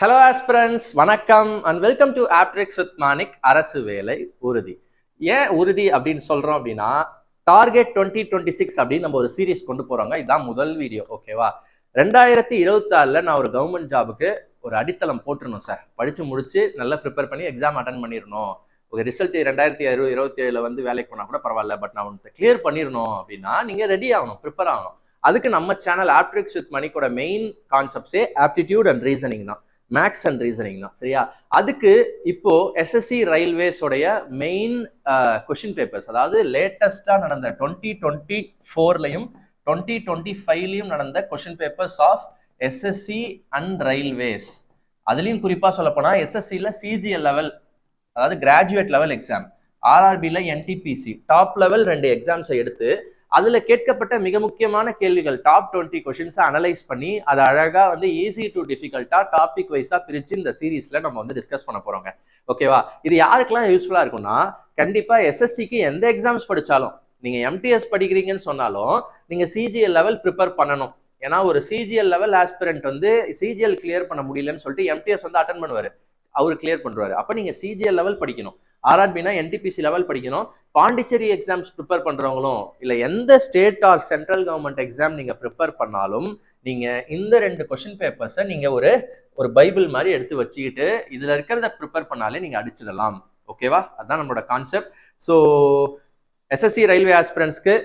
Hello aspirants, வணக்கம் and welcome to Aptrix with Manik. அரசு வேலை உறுதி. ஏன் உறுதி அப்படின்னு சொல்றோம் அப்படின்னா, டார்கெட் 2026 அப்படின்னு நம்ம ஒரு சீரீஸ் கொண்டு போறோங்க. இதுதான் முதல் வீடியோ, ஓகேவா? 2026ல நான் ஒரு கவர்மெண்ட் ஜாபுக்கு ஒரு அடித்தளம் போட்டுருணும் சார். படிச்சு முடிச்சு நல்லா ப்ரிப்பேர் பண்ணி எக்ஸாம் அட்டன் பண்ணிடணும். ஒரு ரிசல்ட் 2027 வந்து வேலைக்கு போனா கூட பரவாயில்ல, பட் நான் ஒன்று கிளியர் பண்ணிடணும் அப்படின்னா நீங்க ரெடி ஆகணும், ப்ரிப்பேர் ஆகணும். அதுக்கு நம்ம சேனல் ஆப்ட்ரிக்ஸ் வித் மணிக்கோட மெயின் கான்செப்ட்ஸே ஆப்டிடியூட் அண்ட் ரீசனிங் தான், மேக்ஸ் அண்ட் ரீசனிங் தான், சரியா? அதுக்கு இப்போ எஸ்எஸ்சி ரயில்வேஸோடைய மெயின் கொஷின் பேப்பர்ஸ், அதாவது லேட்டஸ்டா நடந்த 2024லையும் 2025லையும் நடந்த question papers of SSC and railways. அதுலயும் குறிப்பா சொல்ல போனா எஸ்எஸ்சில சிஜிஎல் லெவல், அதாவது கிராஜுவேட் லெவல் எக்ஸாம், ஆர்ஆர்பில என்டிபிசி டாப் லெவல் 2 எக்ஸாம்ஸை எடுத்து அதுல கேட்கப்பட்ட மிக முக்கியமான கேள்விகள் டாப் 20 கொஸ்டின்ஸை அனலைஸ் பண்ணி அதை அழகா வந்து ஈஸி டு டிஃபிகல்ட்டா டாபிக் வைஸா பிரிச்சு இந்த சீரீஸ்ல நம்ம வந்து டிஸ்கஸ் பண்ண போறோங்க, ஓகேவா? இது யாருக்கெல்லாம் யூஸ்ஃபுல்லா இருக்கும்னா, கண்டிப்பா எஸ்எஸ்சிக்கு எந்த எக்ஸாம்ஸ் படிச்சாலும், நீங்க எம்டிஎஸ் படிக்கிறீங்கன்னு சொன்னாலும் நீங்க சிஜிஎல் லெவல் ப்ரிப்பேர் பண்ணணும். ஏன்னா ஒரு சிஜிஎல் லெவல் ஆஸ்பிரண்ட் வந்து சிஜிஎல் கிளியர் பண்ண முடியலன்னு சொல்லிட்டு எம்டிஎஸ் வந்து அட்டன் பண்ணுவாரு, அவரு கிளியர் பண்றாரு. அப்ப நீங்க சிஜிஎல் லெவல் படிக்கணும், ஆர்ஆர்பினா என்டிபிசி லெவல் படிக்கணும். பாண்டிச்சேரி எக்ஸாம்ஸ் ப்ரிப்பேர் பண்றவங்களும் இல்ல எந்த state R central government exam நீங்க ப்ரிப்பேர் பண்ணாலும் நீங்க இந்த 2 கொஸ்டின் பேப்பர்ஸை நீங்க ஒரு பைபிள் மாதிரி எடுத்து வச்சுக்கிட்டு இதுல இருக்கிறத ப்ரிப்பேர் பண்ணாலே நீங்க அடிச்சிடலாம், ஓகேவா? அதுதான் நம்மளோட கான்செப்ட். ஸோ எஸ்எஸ்சி ரயில்வே ஆஸ்பிரன்ஸ்க்கு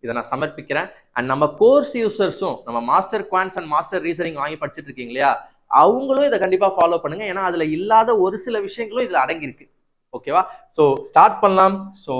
இதை நான் சமர்ப்பிக்கிறேன். அண்ட் நம்ம கோர்ஸ் யூசர்ஸும், நம்ம master quants and master reasoning வாங்கி படிச்சுட்டு இருக்கீங்க இல்லையா, அவங்களும் இதை கண்டிப்பா ஃபாலோ பண்ணுங்க. ஏன்னா அதுல இல்லாத ஒரு சில விஷயங்களும் இதுல அடங்கியிருக்கு, ஓகேவா? ஸோ ஸ்டார்ட் பண்ணலாம். ஸோ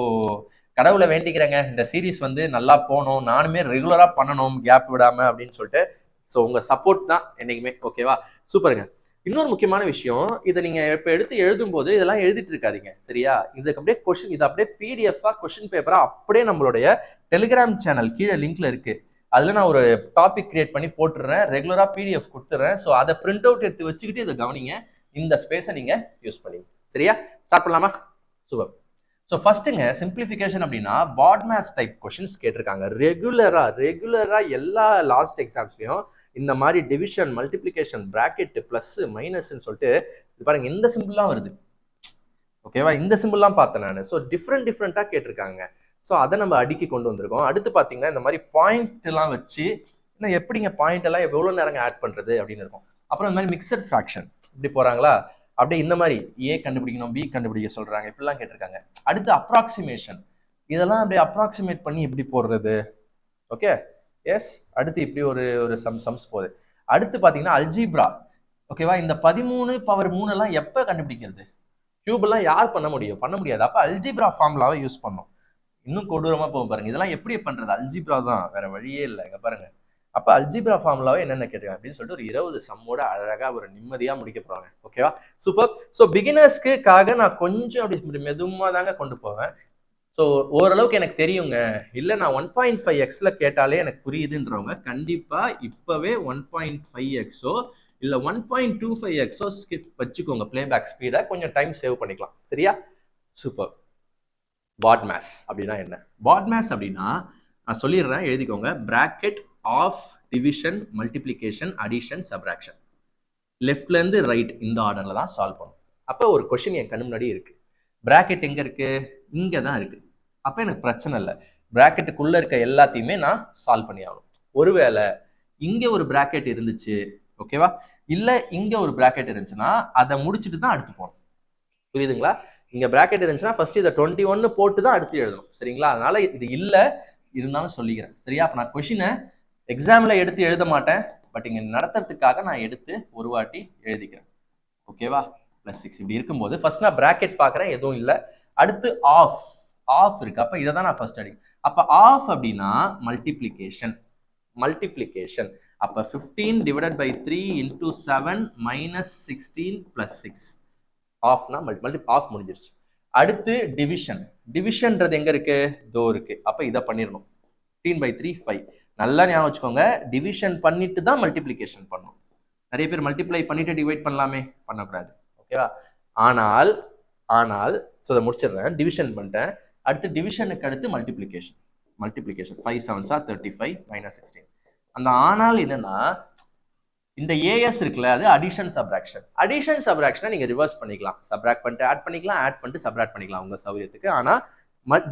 கடவுளை வேண்டிக்கிறேங்க, இந்த சீரீஸ் வந்து நல்லா போகணும், நானுமே ரெகுலரா பண்ணணும் கேப் விடாம அப்படின்னு சொல்லிட்டு. ஸோ உங்க சப்போர்ட் தான் என்னைக்குமே, ஓகேவா? சூப்பருங்க. இன்னொரு முக்கியமான விஷயம், இதை நீங்க இப்ப எடுத்து எழுதும் போது இதெல்லாம் எழுதிட்டு இருக்காதீங்க, சரியா? இதுக்கு அப்படியே கொஸ்டின், இது அப்படியே பிடிஎஃபா கொஸ்டின் பேப்பரா அப்படியே நம்மளுடைய டெலிகிராம் சேனல் கீழே லிங்க்ல இருக்கு, அதுல நான் ஒரு டாபிக் கிரியேட் பண்ணி போட்டுறேன், ரெகுலரா பிடிஎஃப் கொடுத்துறேன். ஸோ அதை பிரிண்ட் அவுட் எடுத்து வச்சுக்கிட்டு இதை கவனிங்க, இந்த ஸ்பேஸை நீங்க யூஸ் பண்ணீங்க, சரியா? ஸ்டார்ட் பண்ணலாமா? சூப்பர். ஸோ ஃபர்ஸ்ட்டுங்க, சிம்பிளிஃபிகேஷன் அப்படின்னா பாட்மாஸ் டைப் கொஸ்டின்ஸ் கேட்டிருக்காங்க ரெகுலரா எல்லா லாஸ்ட் எக்ஸாம்ஸ்லையும். இந்த மாதிரி டிவிஷன், மல்டிப்ளிகேஷன், பிராக்கெட், பிளஸ், மைனஸ்ன்னு சொல்லிட்டு பாருங்க, இந்த சிம்பிள்லாம் வருது, ஓகேவா? இந்த சிம்பிள்லாம் பார்த்தேன் நான். ஸோ டிஃப்ரெண்ட்டாக கேட்டிருக்காங்க. ஸோ அதை நம்ம அடுக்கி கொண்டு வந்திருக்கோம். அடுத்து பார்த்தீங்கன்னா இந்த மாதிரி பாயிண்ட் எல்லாம் வச்சு, இன்னும் எப்படிங்க பாயிண்ட் எல்லாம் எவ்வளோ நேரங்க ஆட் பண்ணுறது அப்படின்னு இருக்கும். அப்புறம் இந்த மாதிரி மிக்சட் ஃப்ராக்ஷன் இப்படி போகிறாங்களா, அப்படியே இந்த மாதிரி ஏ கண்டுபிடிக்கணும், பி கண்டுபிடிக்க சொல்றாங்க, இப்படிலாம் கேட்டிருக்காங்க. அடுத்து அப்ராக்சிமேஷன், இதெல்லாம் அப்படியே அப்ராக்சிமேட் பண்ணி எப்படி போடுறது, ஓகே? எஸ். அடுத்து இப்படி ஒரு சம்ஸ் போகுது. அடுத்து பார்த்தீங்கன்னா அல்ஜிப்ரா, ஓகேவா? இந்த 13⁻³ எல்லாம் எப்போ கண்டுபிடிக்கிறது? கியூப் எல்லாம் யார் பண்ண முடியாது. அப்போ அல்ஜிப்ரா ஃபார்முலாவை யூஸ் பண்ணோம். இன்னும் கொடூரமா போகும் பாருங்க, இதெல்லாம் எப்படி பண்றது? அல்ஜிப்ரா தான், வேற வழியே இல்லை. இங்க பாருங்க, அப்ப அல்ஜிப்ரா ஃபார்முலாவை என்னென்ன கேட்டிருக்காங்க அப்படின்னு சொல்லிட்டு ஒரு 20 சம்மோட அழகா ஒரு நிம்மதியா முடிக்க போறாங்க, ஓகேவா? சூப்பர். ஸோ பிகினர்ஸ்க்காக நான் கொஞ்சம் அப்படி மெதுமா தாங்க கொண்டு போவேன். ஸோ ஓரளவுக்கு எனக்கு தெரியுங்க, இல்லை நான் 1.5x கேட்டாலே எனக்கு புரியுதுன்றவங்க கண்டிப்பா இப்பவே 1.5xோ இல்லை 1.25xோ ஸ்கிப் வச்சுக்கோங்க, பிளேபேக் ஸ்பீடை கொஞ்சம் டைம் சேவ் பண்ணிக்கலாம், சரியா? சூப்பர். பாட்மாஸ் அப்படின்னா என்ன? பாட்மாஸ் அப்படின்னா நான் சொல்லிடுறேன், எழுதிக்கோங்க. Bracket of division, multiplication, addition, subtraction, லெஃப்ட்ல இருந்து ரைட் இந்த ஆர்டர்ல தான் சால்வ் பண்ணும். அப்போ ஒரு கொஸ்டின் என் கண்ணு முன்னாடி இருக்கு, பிராக்கெட் எங்க இருக்கு? இங்க தான் இருக்கு. அப்ப எனக்கு பிரச்சனை இல்லை, பிராக்கெட்டுக்குள்ள இருக்க எல்லாத்தையுமே நான் சால்வ் பண்ணி ஆகணும். ஒருவேளை இங்க ஒரு பிராக்கெட் இருந்துச்சு, ஓகேவா, இல்ல இங்க ஒரு பிராக்கெட் இருந்துச்சுன்னா அதை முடிச்சுட்டு தான் அடுத்து போகணும், புரியுதுங்களா? இங்க பிராக்கெட் இருந்துச்சுன்னா ஃபர்ஸ்ட் இதை 21 போட்டு தான் அடுத்து எழுதணும், சரிங்களா? அதனால இது இல்லை, இருந்தாலும் சொல்லிக்கிறேன், சரியா? அப்ப நான் கொஸ்டினை எக்ஸாம்ல எடுத்து எழுத மாட்டேன், பட் இங்க நடத்துறதுக்காக நான் எடுத்து ஒரு வாட்டி எழுதிக்கிறேன், ஓகேவா? +6 இப்படி இருக்கும்போது ஃபர்ஸ்ட் நான் பிராக்கெட் பார்க்குறேன், எதுவும் இல்லை. அடுத்து ஆஃப் இருக்கு, அப்ப இதை தான் நான் ஃபர்ஸ்ட் அடிக்கும். அப்ப ஆஃப் அப்படின்னா மல்டிப்ளிகேஷன். அப்ப 15/3 × 7 - 16 + 6 ஆஃப்னா ஆஃப் முடிஞ்சிருச்சு. அடுத்து டிவிஷன்ன்றது எங்க இருக்கு? தோ இருக்கு. அப்ப இதை பண்ணிடணும். 15/3 5. நல்லா ஞாபகம் வச்சுக்கோங்க, டிவிஷன் பண்ணிட்டு தான் மல்டிப்ளிகேஷன் பண்ணணும். நிறைய பேர் மல்டிப்ளை பண்ணிட்டு டிவைட் பண்ணலாமே, பண்ணக்கூடாது, ஓகேவா? ஆனால் அதை முடிச்சிடுறேன், டிவிஷன் பண்ணிட்டேன். அடுத்து டிவிஷனுக்கு அடுத்து மல்டிப்ளிகேஷன் 5 7 35 - 16. அந்த ஆனால் என்னன்னா, இந்த ஏஎஸ் இருக்குல்ல, அது அடிஷன் சப்ராக்ஷன். அடிஷன் சப்ராக்ஷனை நீங்க ரிவர்ஸ் பண்ணிக்கலாம். சப்ராக்ட் பண்ணிட்டு ஆட் பண்ணிக்கலாம், ஆட் பண்ணிட்டு சப்ராக்ட் பண்ணிக்கலாம் உங்க சௌரியத்துக்கு. ஆனா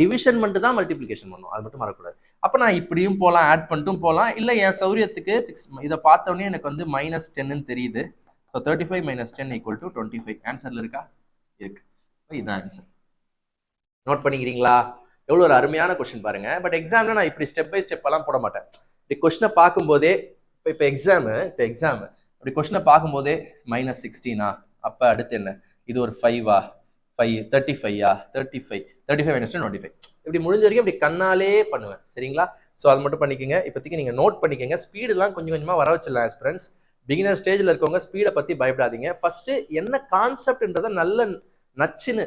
டிவிஷன் மட்டும் தான் மல்டிப்ளிகேஷன் பண்ணும், அது மட்டும் மறக்கக்கூடாது. அப்ப நான் இப்படியும் போகலாம், ஆட் பண்ணிட்டும் போகலாம், இல்லை என் சௌரியத்துக்கு 6 இதை பார்த்தோன்னே எனக்கு வந்து -10ன்னு தெரியுது. ஸோ 35 - 10 = 25. ஆன்சர்ல இருக்கா? இருக்கு. இதுதான் ஆன்சர். நோட் பண்ணிக்கிறீங்களா? எவ்வளோ ஒரு அருமையான கொஸ்டின் பாருங்க. பட் எக்ஸாம்ல நான் இப்படி ஸ்டெப் பை ஸ்டெப் எல்லாம் போட மாட்டேன். இப்படி கொஸ்டினை பார்க்கும்போதே இப்போ எக்ஸாமு அப்படி கொஸ்டினை பார்க்கும்போதே -16 அப்போ அடுத்து என்ன, இது ஒரு 5 35 35 - 10 25 இப்படி முடிஞ்ச வரைக்கும் இப்படி கண்ணாலே பண்ணுவேன். சரிங்களா? ஸோ அது மட்டும் பண்ணிக்கோங்க. இப்போதைக்கு நீங்கள் நோட் பண்ணிக்கோங்க. ஸ்பீடெல்லாம் கொஞ்சம் கொஞ்சமாக வர வச்சிடலாம் ஆஸ்பிரண்ட்ஸ். பிகினர் ஸ்டேஜில் இருக்கவங்க ஸ்பீடை பற்றி பயப்படாதீங்க. ஃபர்ஸ்ட் என்ன கான்செப்ட்ன்றதை நல்ல நச்சுன்னு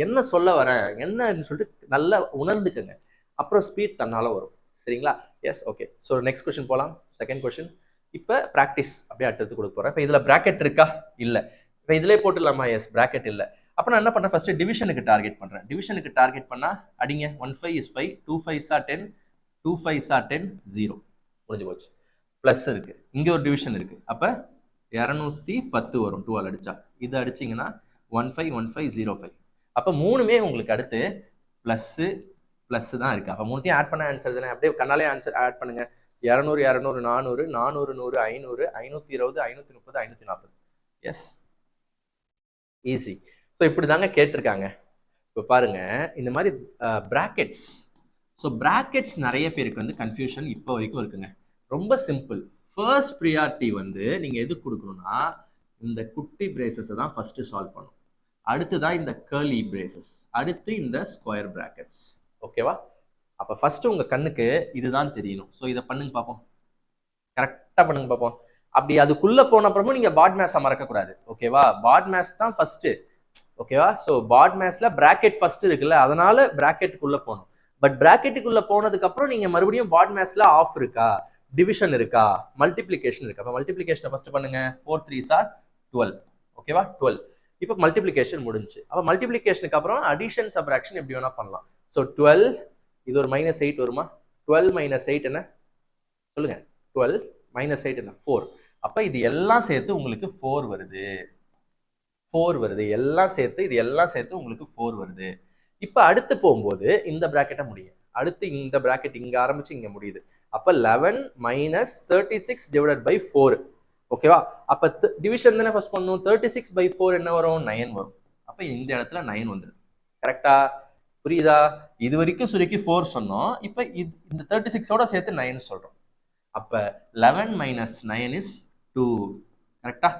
என்ன சொல்ல வரேன் என்னன்னு சொல்லிட்டு நல்லா உணர்ந்துக்கங்க. அப்புறம் ஸ்பீட் தன்னால வரும். சரிங்களா? Yes, okay. So next question போகலாம். Second question. இப்போ ப்ராக்டிஸ் அப்படியே அடுத்து கொடுக்க போகிறேன். இப்போ இதில் ப்ராக்கெட் இருக்கா? இல்லை. இப்போ இதிலே போட்டுடலாமா? எஸ், ப்ராக்கெட் இல்லை. அப்போ நான் என்ன பண்ணுறேன், ஃபர்ஸ்ட் டிவிஷனுக்கு டார்கெட் பண்ணுறேன். டிவிஷனுக்கு டார்கெட் பண்ணால் அடிங்க. 1 5 is 5, 2 5s are 10, 2 5s are 10, 0 முடிஞ்சு போச்சு. ப்ளஸ் இருக்கு, இங்கே ஒரு டிவிஷன் இருக்கு. அப்போ 210 வரும் 2ஆல் அடிச்சா. இது அடிச்சிங்கன்னா 1 5 1 5 0 5. அப்போ மூணுமே உங்களுக்கு அடுத்து ப்ளஸ் தான் இருக்கு. அப்போ மூணுத்தையும் ஆட் பண்ண ஆன்சர் தானே. அப்படியே கண்ணாலே ஆன்சர் ஆட் பண்ணுங்க. 200 200 400 400 100 500 520 530 540. S, easy. ஸோ இப்படி தாங்க கேட்டிருக்காங்க. இப்போ பாருங்க இந்த மாதிரி பிராக்கெட்ஸ். ஸோ பிராக்கெட்ஸ் நிறைய பேருக்கு வந்து கன்ஃபியூஷன் இப்போ வரைக்கும் இருக்குங்க. ரொம்ப சிம்பிள். ஃபர்ஸ்ட் ப்ரியாரிட்டி வந்து நீங்க எது கொடுக்கணும்னா இந்த குட்டி பிரேசஸை தான் ஃபர்ஸ்ட் சால்வ் பண்ணும். அடுத்துதான் இந்த கர்லி பிரேசஸ், அடுத்து இந்த ஸ்கொயர் பிராக்கெட்ஸ். ஓகேவா? அப்போ ஃபர்ஸ்ட் உங்க கண்ணுக்கு இதுதான் தெரியணும். ஸோ இதை பண்ணுங்க பார்ப்போம். கரெக்டாக பண்ணுங்க பார்ப்போம். அப்படி அதுக்குள்ள போன அப்புறமும் நீங்க பாட் மேஸை மறக்கக்கூடாது. ஓகேவா? பாட் மேஸ் தான் ஃபர்ஸ்ட். ஓகேவா? ஸோ பாட் மேஸ்ல பிராக்கெட் ஃபர்ஸ்ட் இருக்குல்ல, அதனால பிராக்கெட்டுக்குள்ள போகணும். பட் பிராக்கெட்டுக்குள்ள போனதுக்கு அப்புறம் நீங்க மறுபடியும் பாட் மேஸ்ல ஆஃப் இருக்கா, டிவிஷன் இருக்கா, மல்டிப்ளிகேஷன் இருக்கா. அப்போ மல்டிப்ளிகேஷனை ஃபர்ஸ்ட் பண்ணுங்க. 4 3s are 12. ஓகேவா? 12. இப்போ மல்டிப்ளிகேஷன் முடிஞ்சு. அப்போ மல்டிப்ளிகேஷனுக்கு அப்புறம் அடிஷன் சப்ராக்ஷன் எப்படி வேணா பண்ணலாம். ஸோ 12, இது ஒரு -8 வருமா? 12 - 8 என்ன சொல்லுங்க? 12 - 8 என்ன? 4. அப்ப இது எல்லாம் சேர்த்து உங்களுக்கு 4 வருது. 4 வருது. எல்லாம் சேர்த்து இது எல்லாம் சேர்த்து உங்களுக்கு 4 வருது. இப்ப அடுத்து போகும்போது இந்த பிராக்கெட்டை முடியும். அடுத்து இந்த பிராக்கெட் இங்க ஆரம்பிச்சு இங்க முடியுது. அப்ப 11 - 36 / 4. ஓகேவா? அப்ப டிவிஷன் தானே ஃபர்ஸ்ட் பண்ணணும். 36/4 என்ன வரும்? 9 வரும். அப்ப இந்த இடத்துல 9 வந்துடும். கரெக்டா? புரியுதா? இது வரைக்கும் சுருக்கி 4 சொன்னோம். இப்ப இந்த 36ஓட சேர்த்து 9 சொல்றோம். அப்ப 11 - 9 is 2. கரெக்டா?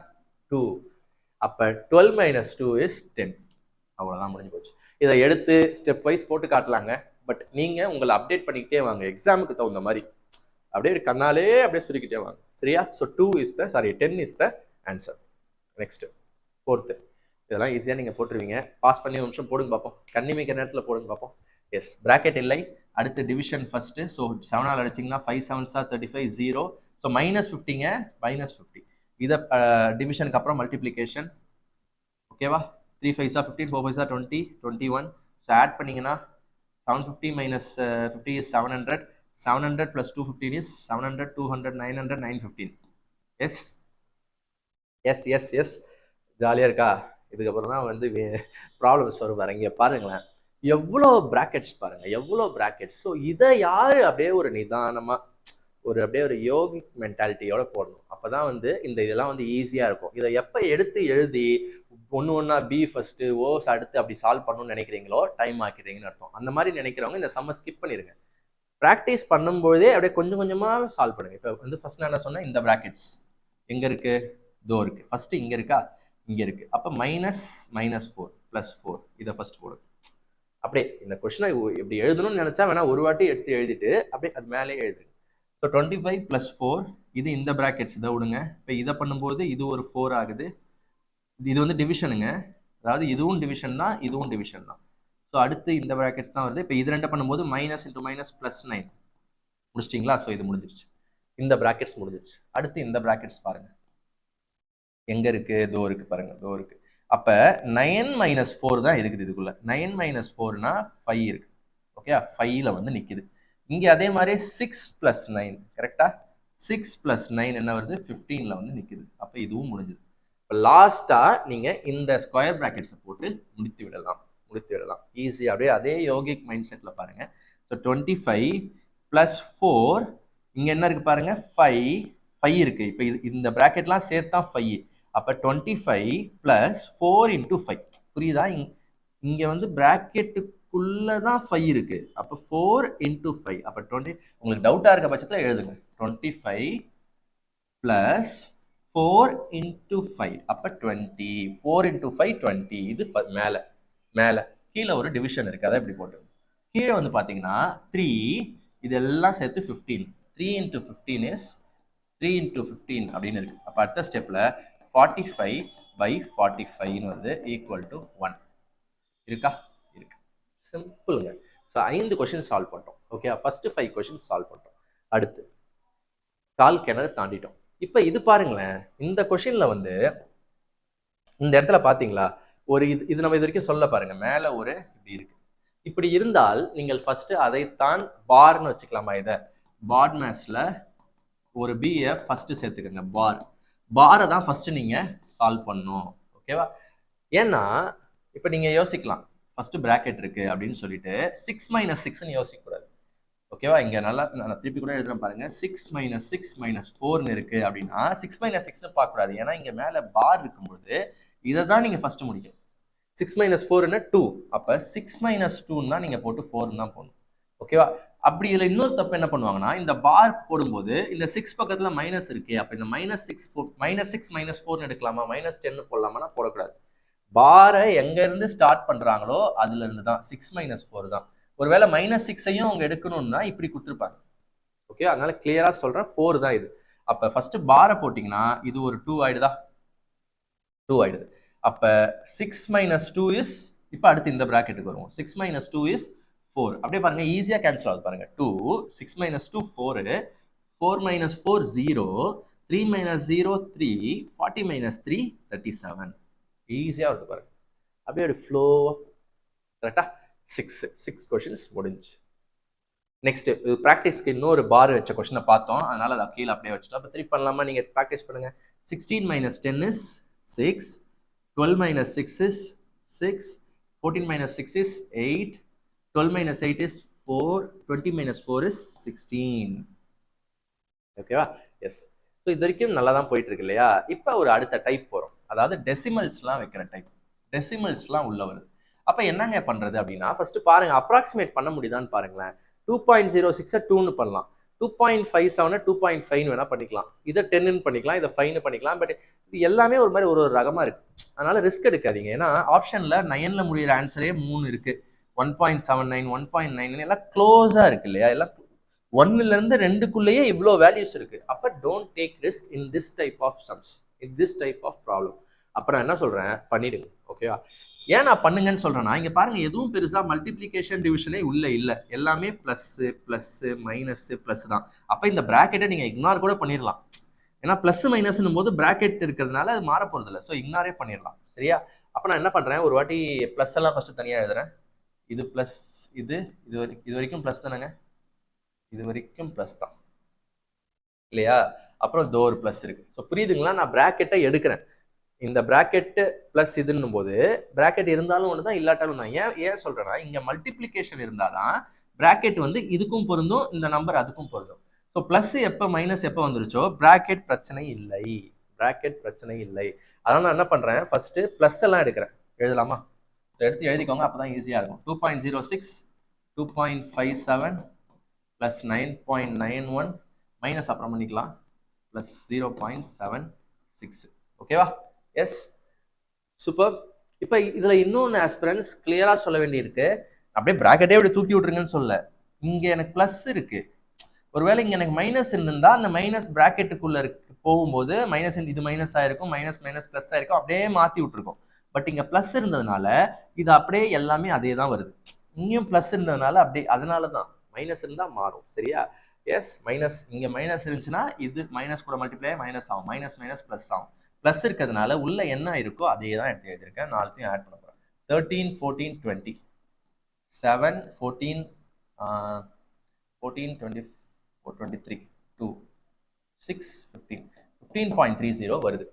2. அப்ப 12 - 2 is 10. அவ்வளவுதான், முடிஞ்சு போச்சு. இதை எடுத்து ஸ்டெப் வைஸ் போட்டு காட்டலாங்க. பட் நீங்க உங்களை அப்டேட் பண்ணிக்கிட்டே வாங்க. எக்ஸாமுக்கு தகுந்த மாதிரி அப்படியே கண்ணாலே அப்படியே சுருக்கிட்டே வாங்க. சரியா? So 10 is the answer. Next 4th. இதெல்லாம் ஈஸியாக நீங்கள் போட்டுருவீங்க. பாஸ் பண்ணி ஒரு நிமிஷம் போடுங்க பார்ப்போம். கண்ணிமைக்கிற நேரத்தில் போடுங்க பார்ப்போம். எஸ், பிராக்கெட் இல்லை. அடுத்து டிவிஷன் ஃபர்ஸ்ட். ஸோ 7ஆல் அடிச்சிங்கன்னா 5 7s are 35 0. ஸோ -50ங்க, -50. இதை டிவிஷனுக்கு அப்புறம் மல்டிப்ளிகேஷன். ஓகேவா? 3 5s are 15, 4 5s are 20, 21. So add பண்ணிங்கன்னா 750 - 50 is 700. 700 + 215 is 700, 200, 900, 915. S yes yes S ஜாலியாக இருக்கா? இதுக்கப்புறம் தான் வந்து ப்ராப்ளம்ஸ் வரும் பாருங்க. இங்கே பாருங்களேன், எவ்வளோ பிராக்கெட்ஸ் பாருங்க, எவ்வளோ பிராக்கெட்ஸ். ஸோ இதை யாரு அப்படியே ஒரு நிதானமாக அப்படியே ஒரு யோகிக் மென்டாலிட்டியோட போடணும். அப்போதான் வந்து இந்த இதெல்லாம் வந்து ஈஸியாக இருக்கும். இதை எப்போ எடுத்து எழுதி ஒன்று பி ஃபர்ஸ்ட் ஓஸ் அடுத்து அப்படி சால்வ் பண்ணணும்னு நினைக்கிறீங்களோ டைம் ஆக்கிறீங்கன்னு அர்த்தம். அந்த மாதிரி நினைக்கிறவங்க இந்த சம்ம ஸ்கிப் பண்ணிடுங்க. ப்ராக்டிஸ் பண்ணும்போதே அப்படியே கொஞ்சம் கொஞ்சமாக சால்வ் பண்ணுங்க. இப்போ வந்து ஃபர்ஸ்ட் நான் என்ன சொன்னேன், இந்த பிராக்கெட்ஸ் எங்கே இருக்கு? தோ இருக்கு. ஃபர்ஸ்ட் இங்கே இருக்கா? இங்கே இருக்கு. அப்போ -4 + 4 இதை ஃபர்ஸ்ட் போடுங்க. அப்படியே இந்த கொஸ்டினை இப்படி எழுதணும்னு நினைச்சா வேணா ஒரு வாட்டி எடுத்து எழுதிட்டு அப்படியே அது மேலே எழுதுங்க. ஸோ 25 + 4 இது இந்த பிராக்கெட்ஸ் இதை விடுங்க. இப்போ இதை பண்ணும்போது இது ஒரு 4 ஆகுது. இது வந்து டிவிஷனுங்க, அதாவது இதுவும் டிவிஷன் தான், இதுவும் டிவிஷன் தான். ஸோ அடுத்து இந்த பிராக்கெட்ஸ் தான் வருது. இப்போ இது ரெண்டை பண்ணும்போது -× -+9 முடிச்சிட்டிங்களா? ஸோ இது முடிஞ்சிருச்சு. இந்த பிராக்கெட்ஸ் முடிஞ்சிருச்சு. அடுத்து இந்த பிராக்கெட்ஸ் பாருங்க எங்க இருக்கு? தோ இருக்கு பாருங்க, தோ இருக்கு. அப்ப 9 - 4 தான் இருக்குது இதுக்குள்ள. 9 - 4னா 5 இருக்கு. ஓகே, 5ல வந்து நிக்குது. இங்க அதே மாதிரி 6 + 9 கரெக்டா? 6 + 9 என்ன வருது 15ல வந்து நிக்குது. அப்ப இதுவும் முடிஞ்சது. இப்போ லாஸ்டா நீங்க இந்த ஸ்கொயர் பிராக்கெட்ஸை போட்டு முடித்து விடலாம் ஈஸி. அப்படியே அதே யோகிக் மைண்ட் செட்ல பாருங்க. ஸோ 25 + 4 இங்க என்ன இருக்கு பாருங்க 5 இருக்கு. இப்போ இந்த பிராக்கெட்லாம் சேர்த்தா 5. அப்ப 25 + 4 × 5 புரியுதா? இங்க வந்து பிராக்கெட்டுக்குள்ளதான் 5 இருக்கு. அப்ப 4 × 5 அப்ப 20. உங்களுக்கு டவுட்டா இருக்க பட்சத்துல எழுதுங்க 25 + 4 × 5 அப்ப 20. 4 × 5 20. இது மேல மேல கீழே ஒரு டிவிஷன் இருக்கு. அதை எப்படி போட்டு கீழே வந்து பாத்தீங்கன்னா 3 இதெல்லாம் சேர்த்து 15. 3 × 15 இஸ் 3 × 15 அப்படின்னு இருக்கு. அப்ப அடுத்த ஸ்டெப்ல 45/45 வந்து ஈக்குவல் டு 1 இருக்கா? இருக்கு. சிம்பிளுங்க. ஸோ 5 கொஸ்டின் சால்வ் பண்ணிட்டோம். ஓகே, ஃபர்ஸ்ட் 5 கொஸ்டின் சால்வ் பண்ணிட்டோம். அடுத்து கால் கிணறு தாண்டிட்டோம். இப்ப இது பாருங்களேன், இந்த கொஸ்டின்ல வந்து இந்த இடத்துல பாத்தீங்களா ஒரு இது நம்ம இது வரைக்கும் சொல்ல பாருங்க. மேல ஒரு இப்படி இருக்கு. இப்படி இருந்தால் நீங்கள் ஃபர்ஸ்ட் அதைத்தான் பார்னு வச்சுக்கலாமா? இதை பாட் மேத்ஸ்ல ஒரு பியை ஃபர்ஸ்ட் சேர்த்துக்கோங்க. பாரை தான் ஃபர்ஸ்ட் நீங்க சால்வ் பண்ணணும். ஓகேவா? ஏன்னா இப்ப நீங்க யோசிக்கலாம் ஃபர்ஸ்ட் பிராக்கெட் இருக்கு அப்படின்னு சொல்லிட்டு 6 - 6ன்னு யோசிக்க கூடாது. ஓகேவா? இங்க நல்லா நான் திருப்பி கூட எழுதுறேன் பாருங்க. 6 - 6 - 4ன்னு இருக்கு அப்படின்னா 6 - 6ன்னு பார்க்க கூடாது. ஏன்னா இங்க மேல பார் இருக்கும்போது இதை தான் நீங்க ஃபர்ஸ்ட் முடிக்கும். 6 - 4ன்னா 2. அப்ப 6 - 2 தான் நீங்க போட்டு 4 தான் போடணும். ஓகேவா? அப்படி இதுல இன்னொரு தப்பு என்ன பண்ணுவாங்கன்னா, இந்த பார் போடும்போது இந்த 6 பக்கத்துல மைனஸ் இருக்கு. அப்ப இந்த -6 -4ன்னு எடுக்கலாமா, -10 போடலாமா? போடக்கூடாது. பாரை எங்க இருந்து ஸ்டார்ட் பண்றாங்களோ அதுல இருந்து தான் 6 - 4 தான். ஒருவேளை -6ஐயும் அவங்க எடுக்கணும்னா இப்படி கொடுத்துருப்பாங்க. ஓகே, அதனால கிளியரா சொல்றேன் 4 தான் இது. அப்ப ஃபர்ஸ்ட் பாரை போட்டீங்கன்னா இது ஒரு 2 ஆயிடுதா? 2 ஆயிடுது. அப்ப 6 - 2 இஸ் இப்ப அடுத்து இந்த பிராக்கெட்டுக்கு வருவோம். 6 - 2 இஸ் 4. அப்படியே பாருங்க, ஈஸியா கேன்சல் ஆகுது பாருங்க. 2 6 - 2 4 4 - 4 0 3 - 0 3 40 - 3 37. ஈஸியா இருக்கு பாருங்க. அப்படியே ஒரு ஃப்ளோ. கரெக்டா? 6 கொஸ்டின்ஸ் முடிஞ்சு. நெக்ஸ்ட் ப்ராக்டிஸ்க்கு இன்னொரு பார் வச்ச கொஸ்டினை பார்த்தோம். அதனால அதை கீழே அப்படியே வச்சுட்டோம். அப்போ திருப்பி பண்ணலாமா? நீங்க ப்ராக்டிஸ் பண்ணுங்க. 16 - 10 is 6. 12 - 6 is 6. 14 - 6 is 8. 12 - 8 is 4. 20 - 4 is 16. ஓகேவா? எஸ். ஸோ இது வரைக்கும் நல்லா தான் போயிட்டு இருக்கு இல்லையா? இப்போ ஒரு அடுத்த டைப் போகிறோம். அதாவது டெசிமல்ஸ்லாம் வைக்கிற டைப். டெசிமல்ஸ்லாம் உள்ள வருது. அப்போ என்னங்க பண்றது அப்படின்னா, ஃபர்ஸ்ட் பாருங்க அப்ராக்சிமேட் பண்ண முடியுதான்னு பாருங்களேன். 2.06 2ன்னு பண்ணலாம். 2.57 2.5 வேணா பண்ணிக்கலாம். இதை 10ன்னு பண்ணிக்கலாம், இதை 5ன்னு பண்ணிக்கலாம். பட் இது எல்லாமே ஒரு மாதிரி ஒரு ரகமா இருக்கு. அதனால ரிஸ்க் எடுக்காதீங்க. ஏன்னா ஆப்ஷன்ல 9ல முடியிற ஆன்சரே 3 இருக்கு. 1.79 1.9 எல்லாம் க்ளோஸா இருக்கு இல்லையா? எல்லாம் 1ல இருந்து 2க்குள்ளேயே இவ்வளோ வேல்யூஸ் இருக்கு. அப்ப don't take risk in this type of sums, in this type of problem. அப்புறம் என்ன சொல்றேன், பண்ணிடுங்க. ஓகேவா? ஏன் நான் பண்ணுங்கன்னு சொல்றேன்னா, இங்க பாருங்க எதுவும் பெருசா மல்டிபிளிகேஷன் டிவிஷனே உள்ள இல்ல. எல்லாமே பிளஸ் பிளஸ் மைனஸ் பிளஸ் தான். அப்ப இந்த பிராக்கெட்டை நீங்க இக்னார் கூட பண்ணிடலாம். ஏன்னா பிளஸ் மைனஸ்னும் போது பிராக்கெட் இருக்கிறதுனால அது மாற போறது இல்லை. ஸோ இக்னாரே பண்ணிடலாம். சரியா? அப்ப நான் என்ன பண்றேன், ஒரு வாட்டி பிளஸ் எல்லாம் ஃபர்ஸ்ட் தனியா எழுதுறேன். இது பிளஸ் இது வரைக்கும் பிளஸ் தானேங்க. இது வரைக்கும் பிளஸ் தான் இல்லையா? அப்புறம் ஒரு பிளஸ் இருக்கு. ஸோ புரியுதுங்களா? நான் பிராக்கெட்டை எடுக்கிறேன். இந்த பிராக்கெட்டு பிளஸ் இதுன்னும் போது பிராக்கெட் இருந்தாலும் ஒண்ணுதான், இல்லாட்டாலும் தான். ஏன் சொல்றேன்னா, இங்க மல்டிபிளிகேஷன் இருந்தாதான் பிராக்கெட் வந்து இதுக்கும் பொருந்தும், இந்த நம்பர் அதுக்கும் பொருந்தும். ஸோ பிளஸ் எப்ப மைனஸ் எப்ப வந்துருச்சோ பிராக்கெட் பிரச்சனை இல்லை. பிராக்கெட் பிரச்சனை இல்லை. அதனால நான் என்ன பண்றேன், ஃபர்ஸ்ட் பிளஸ் எல்லாம் எடுக்கிறேன். எழுதலாமா? எடுத்து எழுதிக்கோங்க, அப்பதான் ஈஸியா இருக்கும். 2.06 2.57 plus 9.91 மைனஸ் அப்புறம் பண்ணிக்கலாம் plus 0.76. ஓகேவா? Yes, super. இப்போ இதுல இன்னொன்று ஆஸ்பிரன்ஸ் கிளியரா சொல்ல வேண்டியிருக்கு. அப்படியே பிராக்கெட்டே அப்படி தூக்கி விட்டுருங்கன்னு சொல்ல. இங்க எனக்கு பிளஸ் இருக்கு. ஒருவேளை இங்க எனக்கு மைனஸ் இருந்தா அந்த மைனஸ் பிராக்கெட்டுக்குள்ள இருக்கு போகும்போது மைனஸ் இது மைனஸ் ஆயிருக்கும், மைனஸ் மைனஸ் பிளஸ் ஆயிருக்கும், அப்படியே மாத்தி விட்டுருக்கும். பட் இங்க பிளஸ் இருந்ததுனால இது அப்படியே எல்லாமே அதே தான் வருது. இங்கேயும் பிளஸ் இருந்ததுனால அப்படியே, அதனால தான் மைனஸ் இருந்தா மாறும். சரியா? எஸ், மைனஸ் இங்க மைனஸ் இருந்துச்சுன்னா இது மைனஸ் கூட மல்டிப்ளை மைனஸ் ஆகும், மைனஸ் மைனஸ் பிளஸ் ஆகும். பிளஸ் இருக்கிறதுனால உள்ள என்ன இருக்கோ அதே தான் எடுத்து எழுதியிருக்கேன். நாலுத்தையும் ஆட் பண்ண போறேன். 13 14 20 7 14 14 24 23 2 15.30 வருது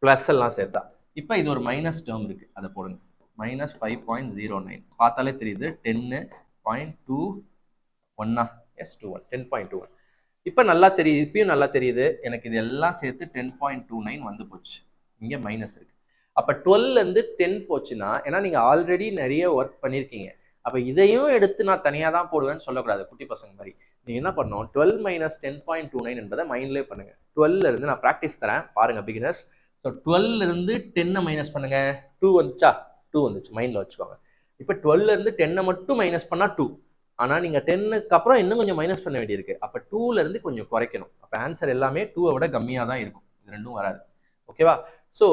ப்ளஸ் எல்லாம் சேர்த்தா. இப்போ இது ஒரு மைனஸ் டேர்ம் இருக்கு, அதை போடுங்க. -5.09 பார்த்தாலே தெரியுது. 10.21 எஸ் 21 10.21. இப்போ நல்லா தெரியுது, இப்பயும் நல்லா தெரியுது எனக்கு. இது எல்லாம் சேர்த்து 10.29 வந்து போச்சு. இங்கே மைனஸ் இருக்கு. அப்போ 12லேருந்து 10 போச்சுன்னா, ஏன்னா நீங்கள் ஆல்ரெடி நிறைய ஒர்க் பண்ணியிருக்கீங்க, அப்போ இதையும் எடுத்து நான் தனியாக தான் போடுவேன்னு சொல்லக்கூடாது குட்டி பசங்க மாதிரி. நீங்கள் என்ன பண்ணணும், 12 - 10.29 என்பதை மைண்ட்லேயே பண்ணுங்க. 12லேருந்து நான் ப்ராக்டிஸ் தரேன் பாருங்க பிகினர்ஸ். ஸோ 12லேருந்து 10 மைனஸ் பண்ணுங்க. 2 வந்துச்சா? 2 வந்துச்சு, மைண்டில் வச்சுக்கோங்க. இப்போ 12லேருந்து 10 மட்டும் மைனஸ் பண்ணால் 2. ஆனால் நீங்கள் 10க்கு அப்புறம் இன்னும் கொஞ்சம் மைனஸ் பண்ண வேண்டியிருக்கு. அப்போ 2லேருந்து கொஞ்சம் குறைக்கணும். அப்போ ஆன்சர் எல்லாமே 2-ஐ விட கம்மியாக தான் இருக்கும். இது ரெண்டும் வராது. ஓகேவா? ஸோ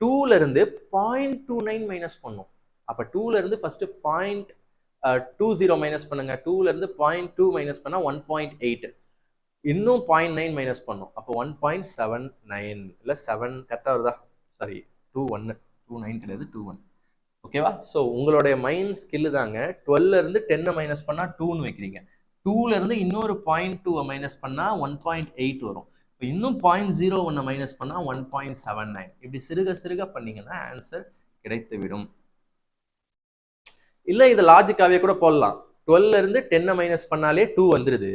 2லேருந்து 0.29 மைனஸ் பண்ணும். அப்போ 2லேருந்து ஃபர்ஸ்ட் 0.20 மைனஸ் பண்ணுங்க. 2லேருந்து 0.2 மைனஸ் பண்ணால் 1.8. இன்னும் 0.9 மைனஸ் பண்ணும். அப்போ 1.79 இல்லை 7 கரெக்டாக வருதா? சாரி 21 29 கிடையாது 21. ஓகேவா? ஸோ உங்களுடைய மைண்ட் ஸ்கில்லு தாங்க. 12லேருந்து 10 மைனஸ் பண்ணால் 2ன்னு வைக்கிறீங்க. 2லேருந்து இன்னொரு 0.2 மைனஸ் பண்ணால் 1.8 வரும். இப்போ இன்னும் 0.01 மைனஸ் பண்ணால் 1.79. இப்படி சிறுக சிறுக பண்ணீங்கன்னா ஆன்சர் கிடைத்துவிடும். இல்லை இது லாஜிக்காவே கூட போடலாம். 12லேருந்து 10 மைனஸ் பண்ணாலே 2 வந்துடுது.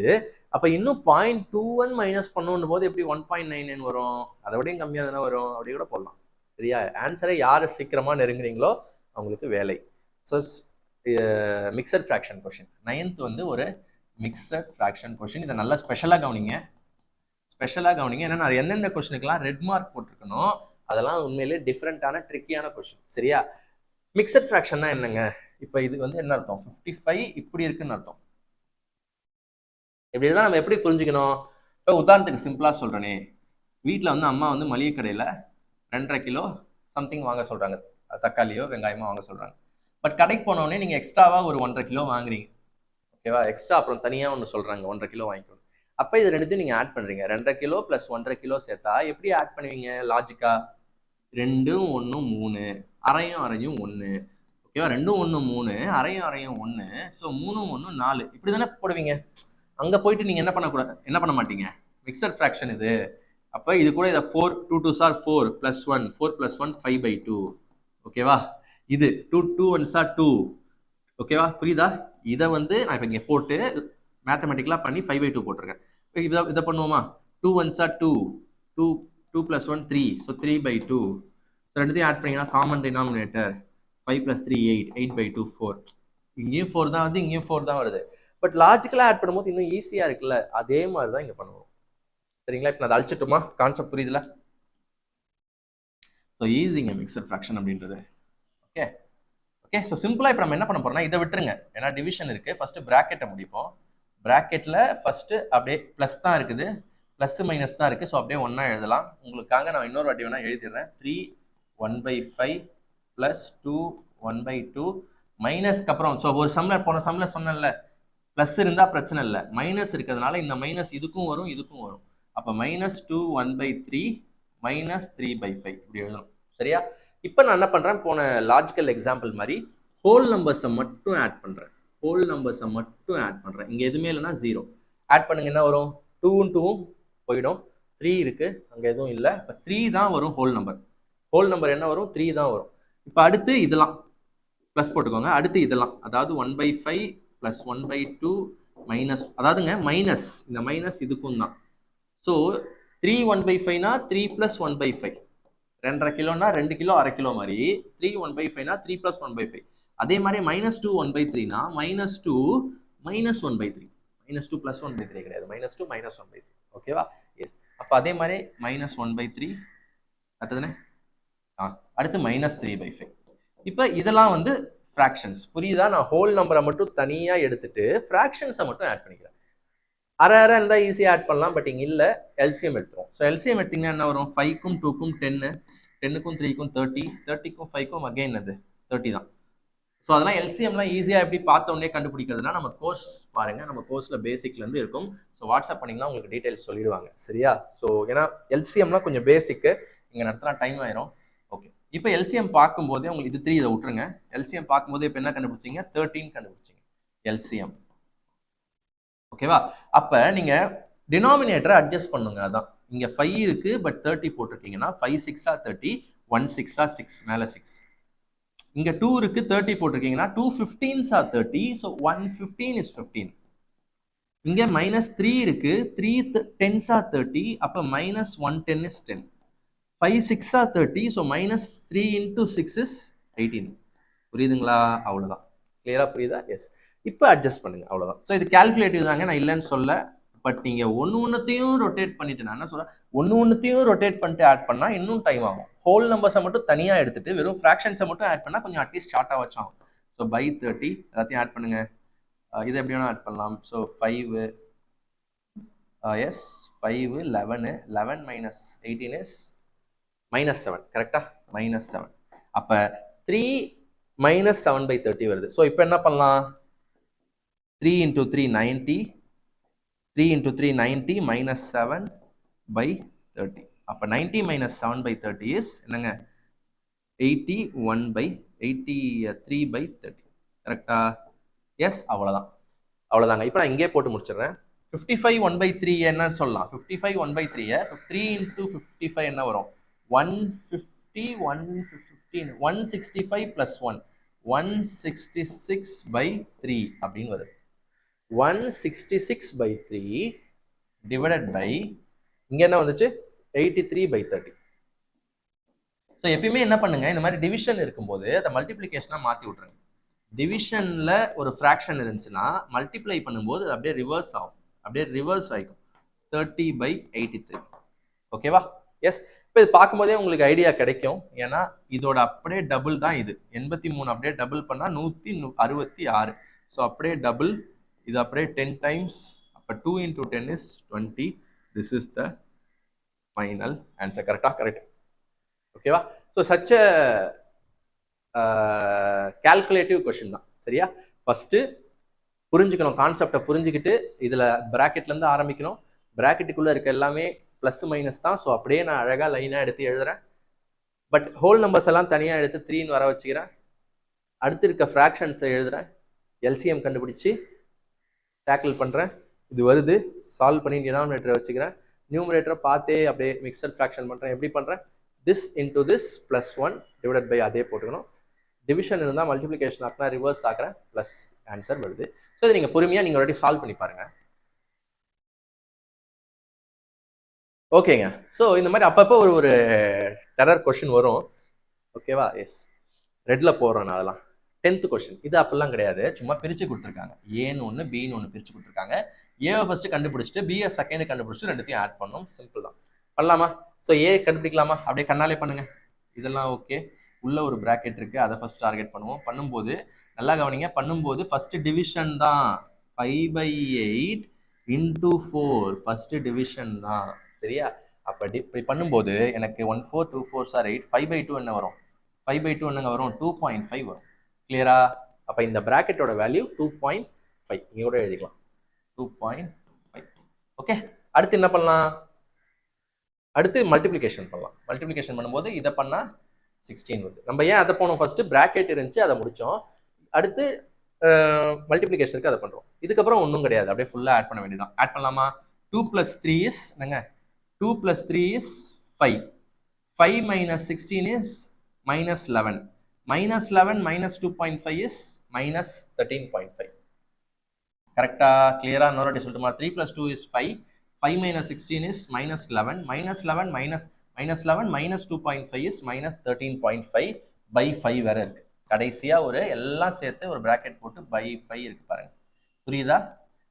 அப்போ இன்னும் 0.21 மைனஸ் பண்ணணும் போது எப்படி 1.99 வரும்? அதை விட கம்மியாக தானே வரும். அப்படி கூட போடலாம். சரியா? ஆன்சரை யார் சீக்கிரமாக நெருங்குறீங்களோ அவங்களுக்கு வேலை. So mixed fraction question 9th வந்து ஒரு மிக்சட் ஃப்ராக்ஷன் கொஷின். இதை நல்லா ஸ்பெஷலாக கவனிங்க. ஏன்னா நான் எந்தெந்த கொஷினுக்கெல்லாம் ரெட் மார்க் போட்டிருக்கணும் அதெல்லாம் உண்மையிலே டிஃப்ரெண்டான ட்ரிக்கியான கொஷின். சரியா? மிக்சட் ஃப்ராக்ஷன்னா என்னங்க? இப்போ இது வந்து என்ன அர்த்தம்? 55 இப்படி இருக்குன்னு அர்த்தம். இப்படி தான் நம்ம எப்படி புரிஞ்சுக்கணும்? இப்போ உதாரணத்துக்கு சிம்பிளாக சொல்கிறேனே, வீட்டில் வந்து அம்மா வந்து மளிகை கடையில் 2.5 கிலோ சம்திங் வாங்க சொல்கிறாங்க, தக்காளியோ வெங்காயமோ வாங்க சொல்கிறாங்க. பட் கடைக்கு போனோடனே நீங்கள் எக்ஸ்ட்ராவாக ஒரு 1.5 கிலோ வாங்குறீங்க. ஓகேவா? எக்ஸ்ட்ரா அப்புறம் தனியாக ஒன்று சொல்கிறாங்க 1.5 கிலோ வாங்கிக்கணும். அப்போ இது ரெண்டுத்தையும் நீங்கள் ஆட் பண்ணுறீங்க. 2.5 கிலோ + 1.5 கிலோ சேர்த்தா எப்படி ஆட் பண்ணுவீங்க லாஜிக்கா? 2 1 3 அரையும் அரையும் 1. ஓகேவா? 2 1 3 அரையும் அரையும் 1. ஸோ 3 1 4 இப்படி தானே போடுவீங்க. அங்கே போயிட்டு நீங்கள் என்ன பண்ண மாட்டீங்க. மிக்சட் ஃப்ராக்ஷன் இது. அப்போ இது கூட இதை 4 2 2s are 4 + 1 4 + 1 5/2. ஓகேவா? இது 2 2 1s are 2. ஓகேவா? புரியுதா? இதை வந்து நான் இப்போ இங்கே போட்டு மேத்தமெட்டிக்கலாக பண்ணி 5/2 போட்டிருக்கேன். இதை பண்ணுவோமா? 2 1s are 2 2 2 + 1 3. ஸோ 3/2. ஸோ ரெண்டுத்தையும் ஆட் பண்ணிங்கன்னா காமன் டினாமினேட்டர் 5 + 3 8 8/2 4. இங்கேயும் 4 தான் வருது, இங்கேயும் 4 தான் வருது. பட் லாஜிக்கலாக ஆட் பண்ணும்போது இன்னும் ஈஸியாக இருக்குல்ல, அதே மாதிரி தான் இங்கே பண்ணுவோம். சரிங்களா? இப்போ நான் அதை அழிச்சிட்டுமா? கான்செப்ட் புரியுதுல? ஸோ ஈஸிங்க மிக்சட் ஃப்ராக்ஷன் அப்படின்றது. Okay okay. ஸோ சிம்பிளாக இப்போ நம்ம என்ன பண்ண போறோம்னா இதை விட்டுருங்க. ஏன்னா டிவிஷன் இருக்குது. ஃபஸ்ட்டு ப்ராக்கெட்டை முடிப்போம். ப்ராக்கெட்டில் ஃபஸ்ட்டு அப்படியே ப்ளஸ் தான் இருக்குது, ப்ளஸ் மைனஸ் தான் இருக்குது. ஸோ அப்படியே ஒன்றா எழுதலாம். உங்களுக்காக நான் இன்னொரு வாட்டி வேணால் எழுதிடுறேன். 3 1/5 + 2 1/2 மைனஸ்க்கு அப்புறம் ஸோ ஒரு சம்மில் போன சம்மில் சொன்னேன்ல, ப்ளஸ் இருந்தால் பிரச்சனை இல்லை, மைனஸ் இருக்கிறதுனால இந்த மைனஸ் இதுக்கும் வரும் இதுக்கும் வரும். அப்போ -2 1/3 -3/5 இப்படி எழுதணும். சரியா? இப்போ நான் என்ன பண்ணுறேன், போன லாஜிக்கல் எக்ஸாம்பிள் மாதிரி ஹோல் நம்பர்ஸை மட்டும் ஆட் பண்ணுறேன். இங்கே எதுவுமே இல்லைன்னா 0 ஆட் பண்ணுங்க. என்ன வரும்? 2 2 போயிடும். 3 இருக்கு, அங்கே எதுவும் இல்லை. இப்போ 3 தான் வரும் ஹோல் நம்பர் என்ன வரும்? 3 தான் வரும். இப்போ அடுத்து இதெல்லாம் ப்ளஸ் போட்டுக்கோங்க. அடுத்து இதெல்லாம் அதாவது 1/5 + 1/2 மைனஸ், அதாவதுங்க மைனஸ், இந்த மைனஸ் இதுக்கும் தான். ஸோ 3 1/5னா 3 + 1/5. 2.5 கிலோனா 2 கிலோ அரை கிலோ மாதிரி. 3 1/5னா 3 + 1/5. அதே மாதிரி -2 1/3னா -2 1/3. -2 + 1/3 கிடையாது, -2 -1/3. ஓகேவா? எஸ். அப்போ அதே மாதிரி -1/3 அடுத்ததுனே அடுத்து -3/5. இப்போ இதெல்லாம் வந்து ஃப்ராக்ஷன்ஸ். புரியுதா? நான் ஹோல் நம்பரை மட்டும் தனியாக எடுத்துட்டு ஃப்ராக்ஷன்ஸை மட்டும் ஆட் பண்ணிக்கிறேன். அரை இருந்தால் ஈஸியாக ஆட் பண்ணலாம். பட் இங்கே இல்லை, எல்சிஎம் எடுத்துரும். ஸோ எல்சிஎம் எடுத்தீங்கன்னா என்ன வரும்? 5க்கும் 2க்கும் 10, 10க்கும் 3க்கும் 30, 30க்கும் 5க்கும் அகைன் அது 30 தான். ஸோ அதெல்லாம் எல்சிஎம்லாம் ஈஸியாக எப்படி பார்த்த உடனே கண்டுபிடிக்கிறதுனா நம்ம கோர்ஸ் பாருங்கள். நம்ம கோர்ஸில் பேசிக்லேருந்து இருக்கும். ஸோ வாட்ஸ்அப் பண்ணிங்கன்னா உங்களுக்கு டீட்டெயில்ஸ் சொல்லிடுவாங்க. சரியா? ஸோ ஏன்னா எல்சிஎம்லாம் கொஞ்சம் பேசிக்கு, இங்கே நடத்தினா டைம் ஆயிரும். ஓகே. இப்போ எல்சிஎம் பார்க்கும்போதே உங்களுக்கு இது 3 இதை விட்டுருங்க. எல்சிஎம் பார்க்கும்போதே இப்போ என்ன கண்டுபிடிச்சிங்க? 13 கண்டுபிடிச்சிங்க எல்சிஎம். ஓகேவா? அப்போ நீங்கள் டினாமினேட்டரை அட்ஜஸ்ட் பண்ணுங்க. அதான் இங்க 5 இருக்கு, பட் 30 போட்டிருக்கீங்கன்னா 5 6 30, 1 6 6 மேல 6. இங்க 2 இருக்கு, 30 போட்டிருக்கீங்கன்னா 2 15s 30, so 1 15 is 15. இங்க -3 இருக்கு, 3 10s 30, அப்ப -110 is 10. 5 6 30, so -3 into 6 is 18. புரியுதுங்களா? அவ்வளவுதான். கிளியரா புரியுதா? எஸ். இப்போ அட்ஜஸ்ட் பண்ணுங்க, அவ்வளவுதான். ஸோ இது கால்குலேட்டிவ் தாங்க, நான் இல்லைன்னு சொல்ல. பட் நீங்க ஒன்னுத்தையும் ரொட்டேட் பண்ணிட்டு, நான் என்ன சொல்றேன், ஒன்னுத்தையும் ரொட்டேட் பண்ணிட்டு ஆட் பண்ணா இன்னும் டைம் ஆகும். ஹோல் நம்பர்ஸை மட்டும் தனியா எடுத்துட்டு வெறும் ஃபிராக்ஷன்ஸை மட்டும் ஆட் பண்ணா கொஞ்சம் அட்லீஸ்ட் ஷார்ட்டா வச்சோம். ஸோ பை 30 எல்லாத்தையும் ஆட் பண்ணுங்க. இது எப்படி வேணா ஆட் பண்ணலாம். So 5 yes 5 11 11 minus 18 is -7. கரெக்டா? -7. அப்ப 3 -7/30 வருது. ஸோ இப்போ என்ன பண்ணலாம்? 3 into 3 90, 3 into 3 90 -7/30. அப்ப 90 - 7/30 is என்னங்க? 83/30. கரெக்டா? எஸ். அவ்வளவுதாங்க. இப்போ நான் இங்கே போட்டு முடிச்சிடுறேன். 55 1/3 என்னன்னு சொல்லலாம். 55 1/3 3 into 55 என்ன வரும்? 150 115 165 plus 1 166/3 அப்படின்னு வருது. 166/3 divided by இங்க என்ன வந்துச்சு? 83/30. ஸோ எப்பயுமே என்ன பண்ணுங்க, இந்த மாதிரி டிவிஷன் இருக்கும்போது அதை மல்டிப்ளிகேஷனா மாத்தி விட்டுருங்க. டிவிஷன்ல ஒரு ஃப்ராக்ஷன் இருந்துச்சுன்னா மல்டிப்ளை பண்ணும்போது அப்படியே ரிவர்ஸ் ஆகும், அப்படியே ரிவர்ஸ் ஆகிக்கும். 30/83. ஓகேவா? எஸ். இப்போ இது பார்க்கும்போதே உங்களுக்கு ஐடியா கிடைக்கும். ஏன்னா இதோட அப்படியே டபுள் தான் இது. 83 அப்படியே டபுள் பண்ணா 166. ஸோ அப்படியே டபுள், இது அப்படியே 10 times. அப்போ 2 into 10 is 20. This is the final answer. கரெக்டா? கரெக்ட். ஓகேவா? ஸோ சச் கால்குலேட்டிவ் கொஸ்டின் தான். சரியா? ஃபர்ஸ்ட் புரிஞ்சுக்கணும், கான்செப்டை புரிஞ்சுக்கிட்டு இதுல பிராக்கெட்ல இருந்து ஆரம்பிக்கணும். பிராக்கெட்டுக்குள்ள இருக்க எல்லாமே பிளஸ் மைனஸ் தான். ஸோ அப்படியே நான் அழகா லைனா எடுத்து எழுதுறேன். பட் ஹோல் நம்பர்ஸ் எல்லாம் தனியா எடுத்து 3ன்னு வர வச்சுக்கிறேன். அடுத்து இருக்க ஃப்ராக்ஷன்ஸை எழுதுறேன். எல்சிஎம் கண்டுபிடிச்சு டேக்கிள் பண்றேன். இது வருது, சால்வ் பண்ணி டினாமினேட்டரை வச்சுக்கிறேன். நியூமரேட்டரை பார்த்தே அப்படியே மிக்சர் ஃப்ராக்ஷன் பண்றேன். எப்படி பண்றேன்? This into this +1 divided by அதே போட்டுக்கணும். டிவிஷன் இருந்தால் மல்டிப்ளிகேஷன் ஆக்கினா ரிவர்ஸ் ஆக்குறேன், ப்ளஸ் ஆன்சர் வருது. ஸோ இதை நீங்கள் பொறுமையாக நீங்கள் ஆல்ரெடி சால்வ் பண்ணி பாருங்க. ஓகேங்க. ஸோ இந்த மாதிரி அப்பப்போ ஒரு டெரர் கொஷின் வரும். ஓகேவா? எஸ். ரெட்ல போடுறேன் நான். அதெல்லாம் 10th கொஸ்டின். இது அப்பெல்லாம் கிடையாது, சும்மா பிரித்து கொடுத்துருக்காங்க. ஏன்னு ஒன்று, பின்னு ஒன்று பிரித்து கொடுத்துருக்காங்க. ஏவை ஃபர்ஸ்ட் கண்டுபிடிச்சிட்டு பிஏ செகண்ட் கண்டுபிடிச்சிட்டு ரெண்டுத்தையும் ஆட் பண்ணணும். சிம்பிள் தான். பண்ணலாமா? ஸோ ஏ கண்டுபிடிக்கலாமா? அப்படியே கண்ணாலே பண்ணுங்க. இதெல்லாம் ஓகே. உள்ள ஒரு பிராக்கெட் இருக்கு, அதை ஃபர்ஸ்ட் டார்கெட் பண்ணுவோம். பண்ணும்போது நல்லா கவனிங்க, பண்ணும்போது ஃபர்ஸ்ட் டிவிஷன் தான். 5/8 into 4 ஃபர்ஸ்ட் டிவிஷன் தான். சரியா? அப்போ இப்படி பண்ணும்போது எனக்கு 1 4 2 4 8 5/2 என்ன வரும்? 5/2 என்னங்க வரும்? 2.5 வரும். கிளியரா? அப்போ இந்த பிராக்கெட்டோட வேல்யூ 2.5. இங்க கூட எழுதிக்கலாம் 2.5. ஓகே. அடுத்து என்ன பண்ணலாம்? அடுத்து மல்டிப்ளிகேஷன் பண்ணலாம். மல்டிப்ளிகேஷன் பண்ணும்போது இதை பண்ணா 16 வருது. நம்ம ஏன் அதை போனோம்? ஃபர்ஸ்ட் பிராக்கெட் இருந்துச்சு, அதை முடிச்சோம். அடுத்து மல்டிப்ளிகேஷனுக்கு அதை பண்றோம். இதுக்கப்புறம் ஒன்றும் கிடையாது, அப்படியே ஃபுல்லா ஆட் பண்ண வேண்டியதான். ஆட் பண்ணலாமா? 2 + 3 இஸ் என்னங்க? 2 + 3 இஸ் 5. 5 - 16 இஸ் -11. -11 - 2.5 இஸ் -13.5. கரெக்டா? கிளியரா? இன்னொரு சொல்லட்டுமா? 3 + 2 இஸ் 5. 5 - 16 is -11. -11 - 2.5 is -13.5/5 வேற இருக்கு. கடைசியா ஒரு எல்லாம் சேர்த்து ஒரு பிராக்கெட் போட்டு /5 இருக்கு பாருங்க. புரியுதா?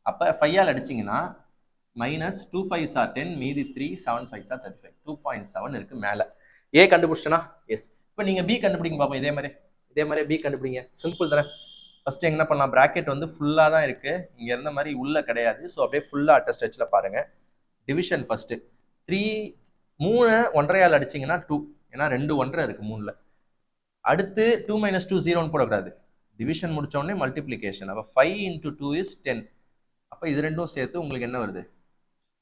அப்ப 5 ஆல் அடிச்சீங்கன்னா -2 5s are 10, மீதி 3 7 5s are 35. 2.7 இருக்கு மேல. ஏ கண்டுபிடிச்சனா? எஸ். இப்போ நீங்க பி கண்டுபிடிங்க பாப்போம். இதே மாதிரி பி கண்டுபிடிங்க. சிம்பிள் தானே. ஃபர்ஸ்ட் என்ன பண்ணலாம்? பிராக்கெட் வந்து ஃபுல்லா தான் இருக்கு, இங்க இருந்த மாதிரி உள்ள கிடையாது. ஸோ அப்படியே ஃபுல்லா அட்ட ஸ்ட்ரெச்ல பாருங்க. டிவிஷன் ஃபர்ஸ்ட் 3 1/2 அடிச்சீங்கன்னா 2, ஏன்னா 2 1/2 இருக்கு 3ல. அடுத்து 2 - 2 0ன்னு போடக்கூடாது. டிவிஷன் முடிச்ச உடனே மல்டிப்ளிகேஷன். அப்போ 5 × 2 is 10. அப்போ இது ரெண்டும் சேர்த்து உங்களுக்கு என்ன வருது?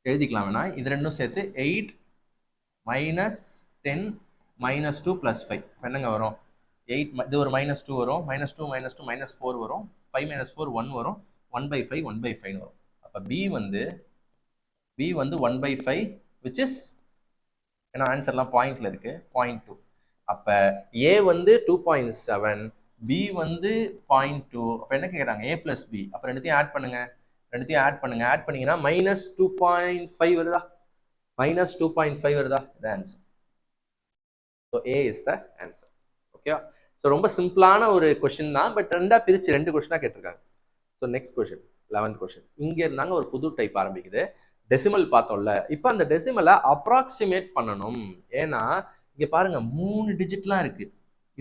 எழுதிக்கலாம் வேணா. இது ரெண்டும் சேர்த்து 8 - 10 - 2 + 5 என்னங்க வரும்? 8. இது ஒரு -2 வரும், -2 - 2 -4 வரும், 5 - 4 1 வரும், 1/5 1/5 வரும். அப்போ பி வந்து b வந்து 1/5 which is ஏன்னா ஆன்சர்லாம் பாயிண்ட்ல இருக்கு 0.2. அப்ப a வந்து 2.7, b வந்து 0.2. அப்ப என்ன கேக்குறாங்க a plus b. அப்ப ரெண்டுத்தையும் ஆட் பண்ணுங்க, ஆட் பண்ணீங்கன்னா -2.5 வருதா, -2.5 வருதா, இது answer. So a is the answer. ஓகேவா? ஸோ ரொம்ப சிம்பிளான ஒரு கொஸ்டின் தான், பட் ரெண்டா பிரிச்சு 2 கொஸ்டினா கேட்டிருக்காங்க. So next question 11th question. இங்க இருந்தாங்க ஒரு புது டைப் ஆரம்பிக்குது. டெசிமல் பார்த்தோம்ல, இப்போ அந்த டெசிமலை அப்ராக்சிமேட் பண்ணணும். ஏன்னா இங்க பாருங்க 3 டிஜிட்லாம் இருக்கு,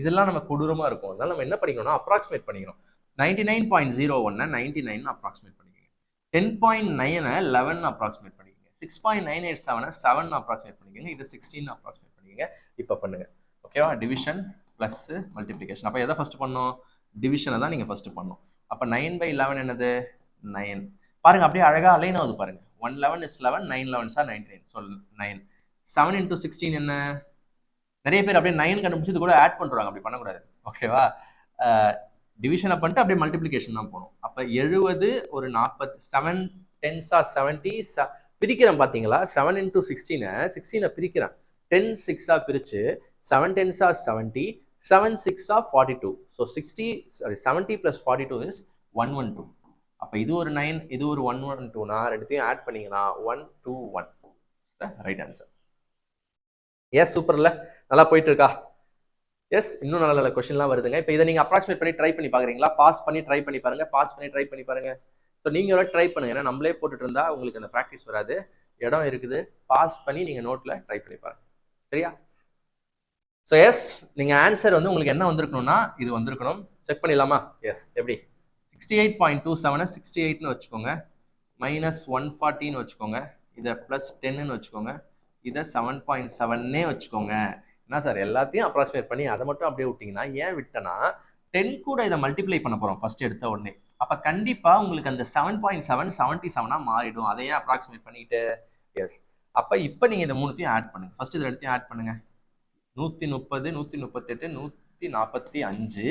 இதெல்லாம் நம்ம கொடூரமா இருக்கும். அதனால நம்ம என்ன பண்ணிக்கணும்னா அப்ராக்சிமேட் பண்ணிக்கணும். 99.01 99 அப்ராக்சிமேட் பண்ணிக்கோங்க, 10.9 11 அப்ராக்சிமேட் பண்ணிக்கோங்க, 6.987 7 அப்ராக்சிமேட் பண்ணிக்கோங்க, இது 16 அப்ராக்சிமேட் பண்ணிக்கோங்க. இப்போ பண்ணுங்க. ஓகேவா? Division plus multiplication. அப்போ எதை ஃபர்ஸ்ட் பண்ணணும்? டிவிஷனை தான் நீங்க ஃபர்ஸ்ட் பண்ணணும். அப்போ 9/11 என்னது? 9. பாருங்க அப்படியே அழகா அலைன் ஆகுது பாருங்க. 111 is 11, 9 11s are 99. So 9. 7 into 16 என்ன? நிறைய பேர் அப்படியே 9 கண்டுபிடிச்சது கூட ஆட் பண்றாங்க, அப்படி பண்ணக்கூடாது. ஓகேவா? டிவிஷனை பண்ணிட்டு அப்படியே மல்டிபிளிகேஷன் தான் போகணும். அப்போ 70 ஒரு 40, 7 10s are 70. பிரிக்கிறேன் பார்த்தீங்களா? 7 into 16 பிரிக்கிறேன், 10 6 பிரிச்சு 7 10s are 70, 7 6 are 42. So 70 plus 42 is 112. அப்போ இது ஒரு 9, இது ஒரு 112னா ரெண்டுத்தையும் ஆட் பண்ணீங்கன்னா 121. Right answer. எஸ், சூப்பர்ல, நல்லா போயிட்டு இருக்கா? எஸ், இன்னும் நல்ல நல்ல கொஸ்டின்லாம் வருதுங்க. இப்போ இதை நீங்க அப்ராக்சிமேட் பண்ணி ட்ரை பண்ணி பாக்குறீங்களா? பாஸ் பண்ணி ட்ரை பண்ணி பாருங்க, ஸோ நீங்க ட்ரை பண்ணுங்க. ஏன்னா நம்மளே போட்டுட்டு இருந்தா உங்களுக்கு அந்த ப்ராக்டிஸ் வராது. இடம் இருக்குது, பாஸ் பண்ணி நீங்க நோட்ல ட்ரை பண்ணி பாருங்க. சரியா? ஸோ எஸ், நீங்க ஆன்சர் வந்து உங்களுக்கு என்ன வந்திருக்கணும்னா இது வந்திருக்கணும். செக் பண்ணிடலாமா? எஸ், எப்படி? 68.27 68ன்னு வச்சுக்கோங்க, -140ன்னு வச்சுக்கோங்க, இதை +10ன்னு வச்சுக்கோங்க, இதை 7.7ன்னே வச்சுக்கோங்க. என்ன சார் எல்லாத்தையும் அப்ராக்சிமேட் பண்ணி அதை மட்டும் அப்படியே விட்டீங்கன்னா? ஏன் விட்டனா 10 கூட இதை மல்டிப்ளை பண்ண போறோம் ஃபர்ஸ்ட் எடுத்த உடனே. அப்ப கண்டிப்பா உங்களுக்கு அந்த 7.7 77 மாறிடும். அதையே அப்ராக்சிமேட் பண்ணிட்டு எஸ். அப்ப இப்ப நீங்க இந்த மூணுத்தையும் ஆட் பண்ணுங்க. ஃபர்ஸ்ட் இது ரெண்டுத்தையும் ஆட் பண்ணுங்க. 130 138 145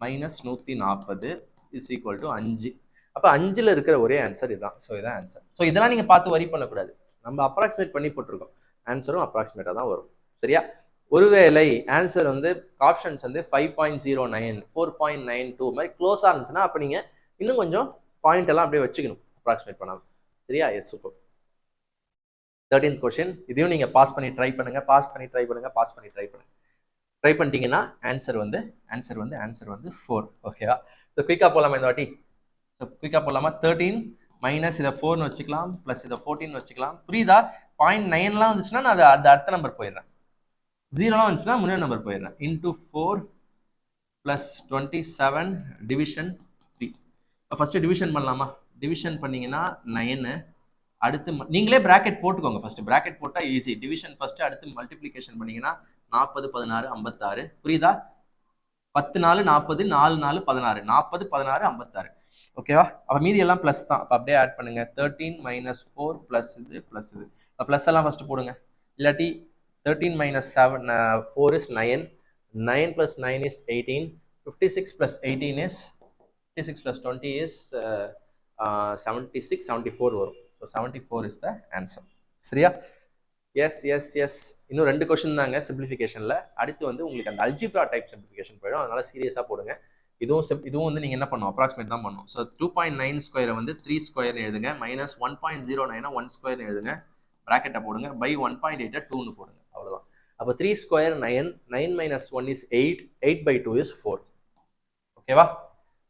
-140 இஸ் ஈக்குவல் டு 5. அப்போ 5ல் இருக்கிற ஒரே ஆன்சர் இதுதான். ஸோ இதான் ஆன்சர். ஸோ இதெல்லாம் நீங்கள் பார்த்து வரி பண்ணக்கூடாது, நம்ம அப்ராக்சிமேட் பண்ணி போட்டிருக்கோம். ஆன்சரும் அப்ராக்சிமேட்டாக தான் வரும். சரியா? ஒருவேளை ஆன்சர் வந்து ஆப்ஷன்ஸ் வந்து 5.09 4.92 மாதிரி க்ளோஸாக இருந்துச்சுன்னா அப்போ நீங்கள் இன்னும் கொஞ்சம் பாயிண்ட் எல்லாம் அப்படியே வச்சுக்கணும் அப்ராக்சிமேட் பண்ணாமல். சரியா? Yes, super. 13th question. இதையும் நீங்கள் பாஸ் பண்ணி ட்ரை பண்ணுங்க, ட்ரை பண்ணிட்டீங்கன்னா ஆன்சர் வந்து 4. ஓகேவா? ஸோ குயிக்காக போகலாமா இந்த வாட்டி? ஸோ குயிக்காக போகலாமா? 13 மைனஸ் இதை 4ன்னு வச்சுக்கலாம், ப்ளஸ் இதை 14 வச்சுக்கலாம். புரியுதா? 0.9லாம் வந்துச்சுன்னா நான் அது அடுத்த நம்பர் போயிடுறேன், 0லாம் வந்துச்சுன்னா முன்னாடி நம்பர் போயிடுறேன். Into 4 + 27 division 3. இப்போ ஃபர்ஸ்ட் டிவிஷன் பண்ணலாமா? டிவிஷன் பண்ணீங்கன்னா 9. அடுத்து நீங்களே பிராக்கெட் போட்டுக்கோங்க. ஃபர்ஸ்ட் பிராக்கெட் போட்டா ஈஸி. டிவிஷன் ஃபர்ஸ்ட், அடுத்து மல்டிப்ளிகேஷன் பண்ணீங்கன்னா 40 16 56. புரியுதா? 10 4 40, 4 4 16, 40 16 56. ஓகேவா? அப்ப மீதி எல்லாம் பிளஸ் தான். அப்ப அப்படியே ஆட் பண்ணுங்க. 13 - 4 பிளஸ் இது பிளஸ் இது. பிளஸ் எல்லாம் ஃபர்ஸ்ட் போடுங்க. இல்லாட்டி 13 - 7 4 is 9, 9 + 9 is 18, 56 + 18 is 56 + 20 is 76 74 வரும். So 74 is the answer. சரியா? Yes yes yes. இன்னும் 2 கொஸ்டின் தாங்க சிம்பிளிஃபிகேஷன்ல. அடுத்து வந்து உங்களுக்கு அந்த அல்ஜிப்ரா டைப் சிம்பிளிஃபிகேஷன் போயிடும். அதனால சீரியஸா போடுங்க. இதுவும் வந்து நீங்க என்ன பண்ணணும்? அப்ராக்சிமேட் தான் பண்ணணும். ஸோ 2.9 ஸ்கொயரை வந்து 3 ஸ்கொயர்னு எழுதுங்க, -1.09 1 ஸ்கொயர்னு எழுதுங்க, பிராக்கெட்டை போடுங்க, பை 1.8 2ன்னு போடுங்க. அவ்வளவுதான். அப்போ 3 ஸ்கொயர் 9, 9 - 1 is 8, 8/2 is 4. ஓகேவா?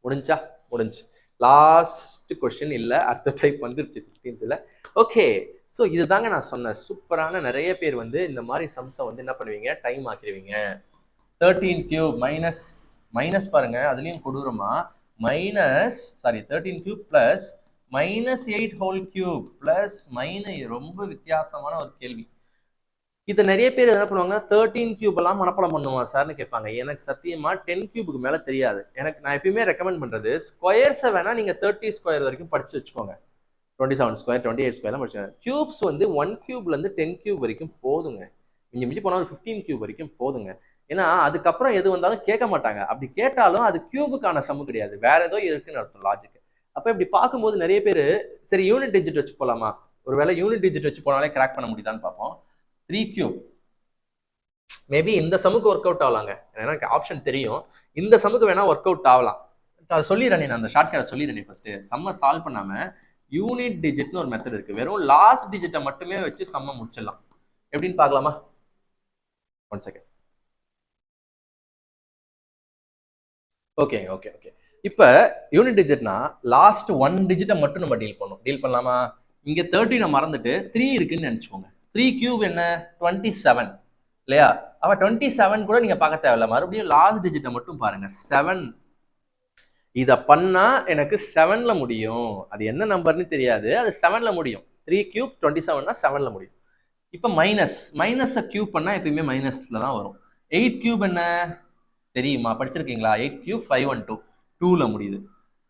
முடிஞ்சு. லாஸ்ட் கொஸ்டின் இல்ல, அடுத்த டைப் வந்துருச்சு 15th. ஓகே. ஸோ இதுதாங்க நான் சொன்ன சூப்பரான. நிறைய பேர் வந்து இந்த மாதிரி சம்ஸை வந்து என்ன பண்ணுவீங்க? டைம் ஆக்கிடுவீங்க. 13³ மைனஸ் பாருங்க, அதுலயும் கொடூரமா -13³ + -8 ஹோல் கியூப் + ரொம்ப வித்தியாசமான ஒரு கேள்வி. இதை நிறைய பேர் என்ன பண்ணுவாங்க? 13³ எல்லாம் மனப்பாடம் பண்ணுவா சார்னு கேட்பாங்க. எனக்கு சத்தியமா 10³ மேல தெரியாது. நான் எப்பயுமே ரெக்கமெண்ட் பண்றது ஸ்கொயர்ஸை வேணா நீங்க 30 ஸ்கொயர் வரைக்கும் படிச்சு வச்சுக்கோங்க. 27 ஸ்கொயர் 28 ஸ்கொயர்லாம் படிச்சுக்கோங்க. கியூப்ஸ் வந்து 1³ 10³ வரைக்கும் போதுங்க. மிஞ்சி போனா ஒரு 15³ வரைக்கும் போதுங்க. ஏன்னா அதுக்கப்புறம் எது வந்தாலும் கேட்க மாட்டாங்க. அப்படி கேட்டாலும் அது கியூபுக்கான சம்மு கிடையாது, வேற ஏதோ இருக்குன்னு அர்த்தம் லாஜிக். அப்ப இப்படி பார்க்கும்போது நிறைய பேர் சரி யூனிட் டிஜிட் வச்சு போலாமா, ஒருவேளை யூனிட் டிஜிட் வச்சு போனாலே கிராக் பண்ண முடியுதான்னு பார்ப்போம். 3 கியூப் மேபி இந்த சமுக்கு ஒர்க் அவுட் ஆகலாங்க, ஏன்னா எனக்கு ஆப்ஷன் தெரியும். இந்த சமுக்கு வேணா ஒர்க் அவுட் ஆகலாம். அதை சொல்லிடுறேன், நான் அந்த ஷார்ட் கட் சொல்லிடுறேன். ஃபர்ஸ்ட் சம்ம சால்வ் பண்ணாம யூனிட் டிஜிட்னு ஒரு மெத்தட் இருக்கு, வெறும் லாஸ்ட் டிஜிட்டை மட்டுமே வச்சு சம்ம முடிச்சிடலாம். எப்படின்னு பார்க்கலாமா? One second. Okay okay okay. இப்போ யூனிட் டிஜிட்னா லாஸ்ட் 1 டிஜிட்டை மட்டும் நம்ம டீல் பண்ணலாமா? இங்க 13 மறந்துட்டு 3 இருக்குன்னு நினைச்சுக்கோங்க. 3 கியூப் என்ன? 27 இல்லையா? அப்ப 27 கூட நீங்க பார்க்க தேவையில்ல, மறுபடியும் லாஸ்ட் டிஜிட்டை மட்டும் பாருங்க. 7. இதை பண்ணா எனக்கு 7ல முடியும். அது என்ன நம்பர்னு தெரியாது, அது 7ல முடியும். 3 கியூப் 27னா 7ல முடியும். இப்போ மைனஸை கியூப் பண்ணா எப்பயுமே மைனஸ்ல தான் வரும். 8 கியூப் என்ன தெரியுமா? படிச்சிருக்கீங்களா? 8 கியூப் 512 2ல முடியுது.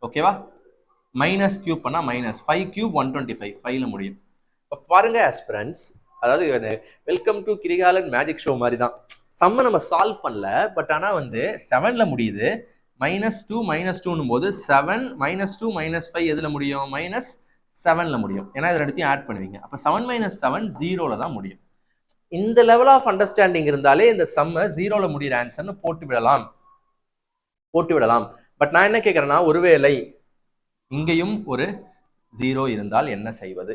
ஓகேவா? மைனஸ் கியூப் பண்ணா மைனஸ். 5 கியூப் 125 5ல முடியும். இப்போ பாருங்க ஆஸ்பிரண்ட்ஸ், அதாவது welcome to Kirikalan magic show மாதிரி தான். சம்ம நம்ம சால்வ் பண்ணல, பட் ஆனால் வந்து 7ல முடியுது. -2 -2ன்னும் போது 7 -2 -5 எதுல முடியும்? -7ல முடியும். ஏன்னா இதை ரெண்டுத்தையும் ஆட் பண்ணுவீங்க. அப்போ 7 - 7 0ல தான் முடியும். இந்த லெவல் ஆஃப் அண்டர்ஸ்டாண்டிங் இருந்தாலே இந்த சம்ம 0ல முடிகிற ஆன்சர்னு போட்டு விடலாம். பட் நான் என்ன கேட்குறேன்னா, ஒருவேளை இங்கேயும் ஒரு 0 இருந்தால் என்ன செய்வது?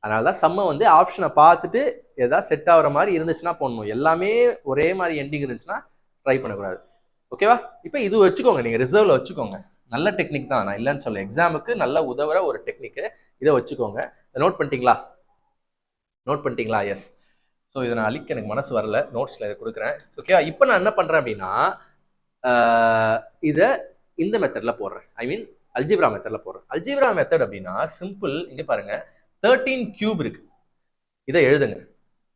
அதனால தான் சம்ம வந்து ஆப்ஷனை பார்த்துட்டு ஏதாவது செட் ஆகிற மாதிரி இருந்துச்சுன்னா போடணும். எல்லாமே ஒரே மாதிரி எண்டிங் இருந்துச்சுன்னா ட்ரை பண்ணக்கூடாது. ஓகேவா? இப்போ இது வச்சுக்கோங்க, நீங்கள் ரிசர்வ்ல வச்சுக்கோங்க. நல்ல டெக்னிக் தான், நான் இல்லைன்னு சொல்ல. எக்ஸாமுக்கு நல்ல உதவுற ஒரு டெக்னிக்கு, இதை வச்சுக்கோங்க. நோட் பண்ணிட்டீங்களா? எஸ். ஸோ இதை நான் அழிக்க எனக்கு மனசு வரல, நோட்ஸில் இதை கொடுக்குறேன். ஓகேவா? இப்போ நான் என்ன பண்ணுறேன் அப்படின்னா, இதை இந்த மெத்தடில் போடுறேன். ஐ மீன் அல்ஜிப்ரா மெத்தடில் போடுறேன். அல்ஜிப்ரா மெத்தட் அப்படின்னா சிம்பிள். இங்கே பாருங்க, 13 கியூப் இருக்கு. இதை எழுதுங்க.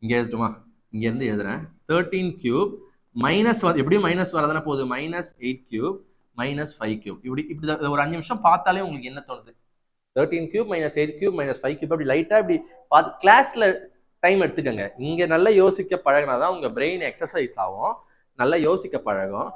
இங்கே எழுதுட்டுமா? இங்கேருந்து எழுதுறேன். 13 கியூப் மைனஸ் எப்படியும் மைனஸ் வரதானே போகுது. -8 கியூப் -5 கியூப். இப்படி ஒரு 5 நிமிஷம் பார்த்தாலே உங்களுக்கு என்ன தோணுது? 13 கியூப் -8 கியூப் -5 கியூப். அப்படி லைட்டாக இப்படி பார்த்து கிளாஸில் டைம் எடுத்துக்கோங்க. இங்கே நல்லா யோசிக்க பழகினாதான் உங்கள் பிரெயின் எக்ஸசைஸ் ஆகும், நல்லா யோசிக்க பழகும்,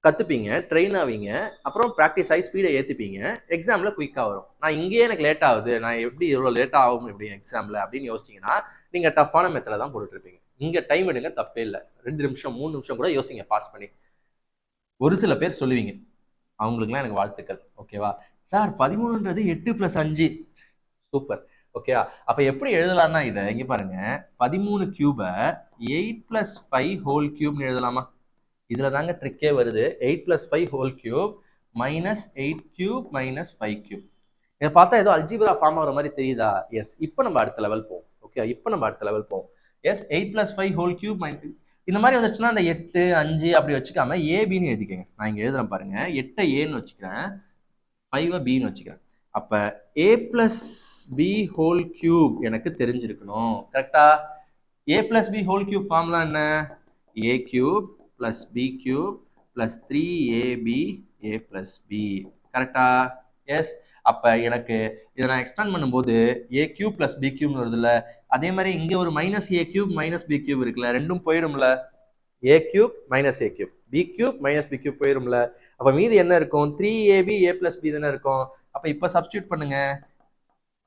கற்றுப்பீங்க, ட்ரெயின் ஆவீங்க, அப்புறம் ப்ராக்டிஸ் ஆகி ஸ்பீடை ஏற்றிப்பீங்க, எக்ஸாமில் குயிக்காக வரும். நான் இங்கேயே எனக்கு லேட் ஆகுது, நான் எப்படி இவ்வளோ லேட் ஆகும் எப்படி எக்ஸாமில் அப்படின்னு யோசிச்சிங்கன்னா நீங்கள் டஃப்பான மெத்தடில் தான் போட்டுட்ருப்பீங்க. இங்கே டைம் எடுங்க, தப்பே இல்லை. 2 நிமிஷம் 3 நிமிஷம் கூட யோசிங்க பாஸ் பண்ணி. ஒரு சில பேர் சொல்லுவீங்க, அவங்களுக்குலாம் எனக்கு வாழ்த்துக்கள். ஓகேவா? சார் 13ன்றது 8 + 5. சூப்பர். ஓகேவா? அப்போ எப்படி எழுதலாம்னா, இதை இங்கே பாருங்க, 13 கியூபை 8 + 5 ஹோல் கியூப்னு எழுதலாமா? இதில் தாங்க ட்ரிக்கே வருது. 8 + 5 ஹோல் கியூப் -8 கியூப் -5 கியூப். இதை பார்த்தா ஏதோ அல்ஜிப்ரா ஃபார்ம் ஆகிற மாதிரி தெரியுதா? எஸ். இப்போ நம்ம அடுத்த லெவல் போவோம். Okay, S. 8 + 5 ஹோல் கியூப் இந்த மாதிரி வந்துச்சுன்னா அந்த 8 5 அப்படி வச்சுக்காம ஏபின்னு எழுதிக்கங்க. நான் இங்கே எழுதுறேன் பாருங்க, 8ஐ ஏன்னு வச்சுக்கிறேன், 5ஐ பின்னு வச்சுக்கிறேன். அப்போ a + b ஹோல் கியூப் எனக்கு தெரிஞ்சிருக்கணும். கரெக்டா? a + b whole cube formula என்ன? a cube + b cube + 3ab a + b. கரெக்டா? எஸ். அப்போ எனக்கு இதை நான் எக்ஸ்பேண்ட் பண்ணும்போது a கியூப் + b கியூப்னு வருதுல்ல, அதே மாதிரி இங்கே ஒரு -a கியூப் -b கியூப் இருக்குல்ல, ரெண்டும் போயிடும்ல. a cube -a cube, b cube -b cube போயிடும்ல. அப்போ மீதி என்ன இருக்கும்? 3ab a + b தானே இருக்கும். அப்போ இப்போ சப்ஸ்டியூட் பண்ணுங்க.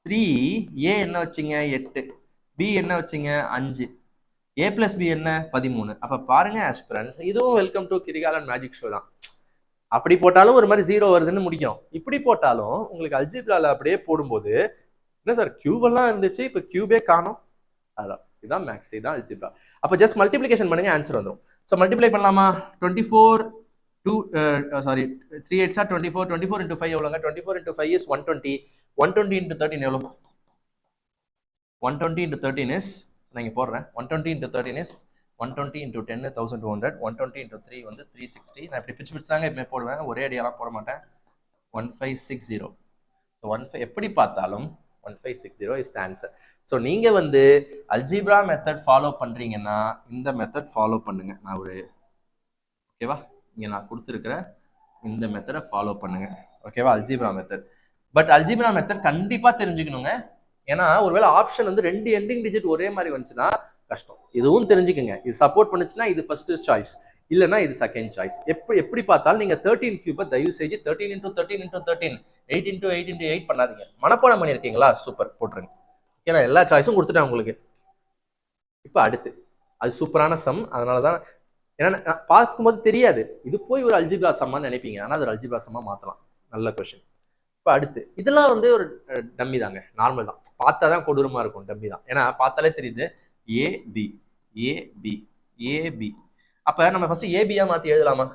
3a என்ன வச்சிங்க? 8, b என்ன வச்சிங்க? 5, a + b என்ன? 13. அப்போ பாருங்க ஆஸ்பிரண்ட்ஸ், இதுவும் welcome to Kirikalan magic show தான். அப்படி போட்டாலும் ஒரு மாதிரி 0 வருதுன்னு முடிக்கும். இப்படி போட்டாலும் உங்களுக்கு அல்ஜிப்ரால அப்படியே போடும்போது என்ன சார் கியூபெல்லாம் இருந்துச்சு, இப்போ கியூபே காணும். அதான் இதுதான் மேக்ஸ், இதுதான் அல்ஜிப்ரா. அப்போ ஜஸ்ட் மல்டிப்ளிகேஷன் பண்ணுங்க, ஆன்சர் வந்துடும். ஸோ மல்டிப்ளை பண்ணலாமா? 3 8s are 24. 24 × 5 எவ்வளோங்க? 24 × 5 is 120. 120 × 13 எவ்வளோ? 120 × 13 is, நான் இங்கே போடுறேன், 120 × 13 is 120 × 10 1200. 120 × 3 வந்து 360. நான் இப்படி பிரிச்சு தாங்க எப்பவுமே போடுவேன், ஒரே அடியெல்லாம் போட மாட்டேன். 1560. ஸோ 15 எப்படி பார்த்தாலும் 1560 is the answer. ஸோ நீங்கள் வந்து அல்ஜிப்ரா மெத்தட் ஃபாலோ பண்ணுறீங்கன்னா இந்த மெத்தட் ஃபாலோ பண்ணுங்க. நான் ஒரு ஓகேவா, இங்கே நான் கொடுத்துருக்கிற இந்த மெத்தடை ஃபாலோ பண்ணுங்க. ஓகேவா? Algebra method. But algebra method கண்டிப்பாக தெரிஞ்சுக்கணுங்க. ஏன்னா ஒருவேளை ஆப்ஷன் வந்து 2 எண்டிங் டிஜிட் ஒரே மாதிரி வந்துச்சுன்னா கஷ்டம். இதுவும் தெரிஞ்சுக்கங்க. இது சப்போர்ட் பண்ணுச்சுன்னா இது ஃபர்ஸ்ட் சாய்ஸ், இல்லைன்னா இது செகண்ட் சாய்ஸ். எப்படி பார்த்தாலும் நீங்க 13 கியூபை தயவு செஞ்சு 13 இன்டூ 13 இன்டூ 13 8 இன்டூ 8 இன்டூ 8 பண்ணாதீங்க. மனப்பாடம் பண்ணியிருக்கீங்களா? சூப்பர், போட்டுருங்க. ஏன்னா எல்லா சாய்ஸும் கொடுத்துட்டேன் உங்களுக்கு. இப்போ அடுத்து அது சூப்பரான சம். அதனால தான் ஏன்னா பார்க்கும்போது தெரியாது இது போய் ஒரு அல்ஜிப்ரா சம்மான்னு நினைப்பீங்க. ஆனால் அது ஒரு அல்ஜிப்ரா சம்மா மாற்றலாம். நல்ல கொஸ்டின். இப்போ அடுத்து இதெல்லாம் வந்து ஒரு டம்மி தாங்க, நார்மல் தான். பார்த்தா தான் கொடூரமாக இருக்கும், டம்மி தான். ஏன்னா பார்த்தாலே தெரியுது ஏபி ஏபி ஏபி. அப்போ நம்ம ஃபர்ஸ்ட் ஏபியா மாற்றி எழுதலாமா?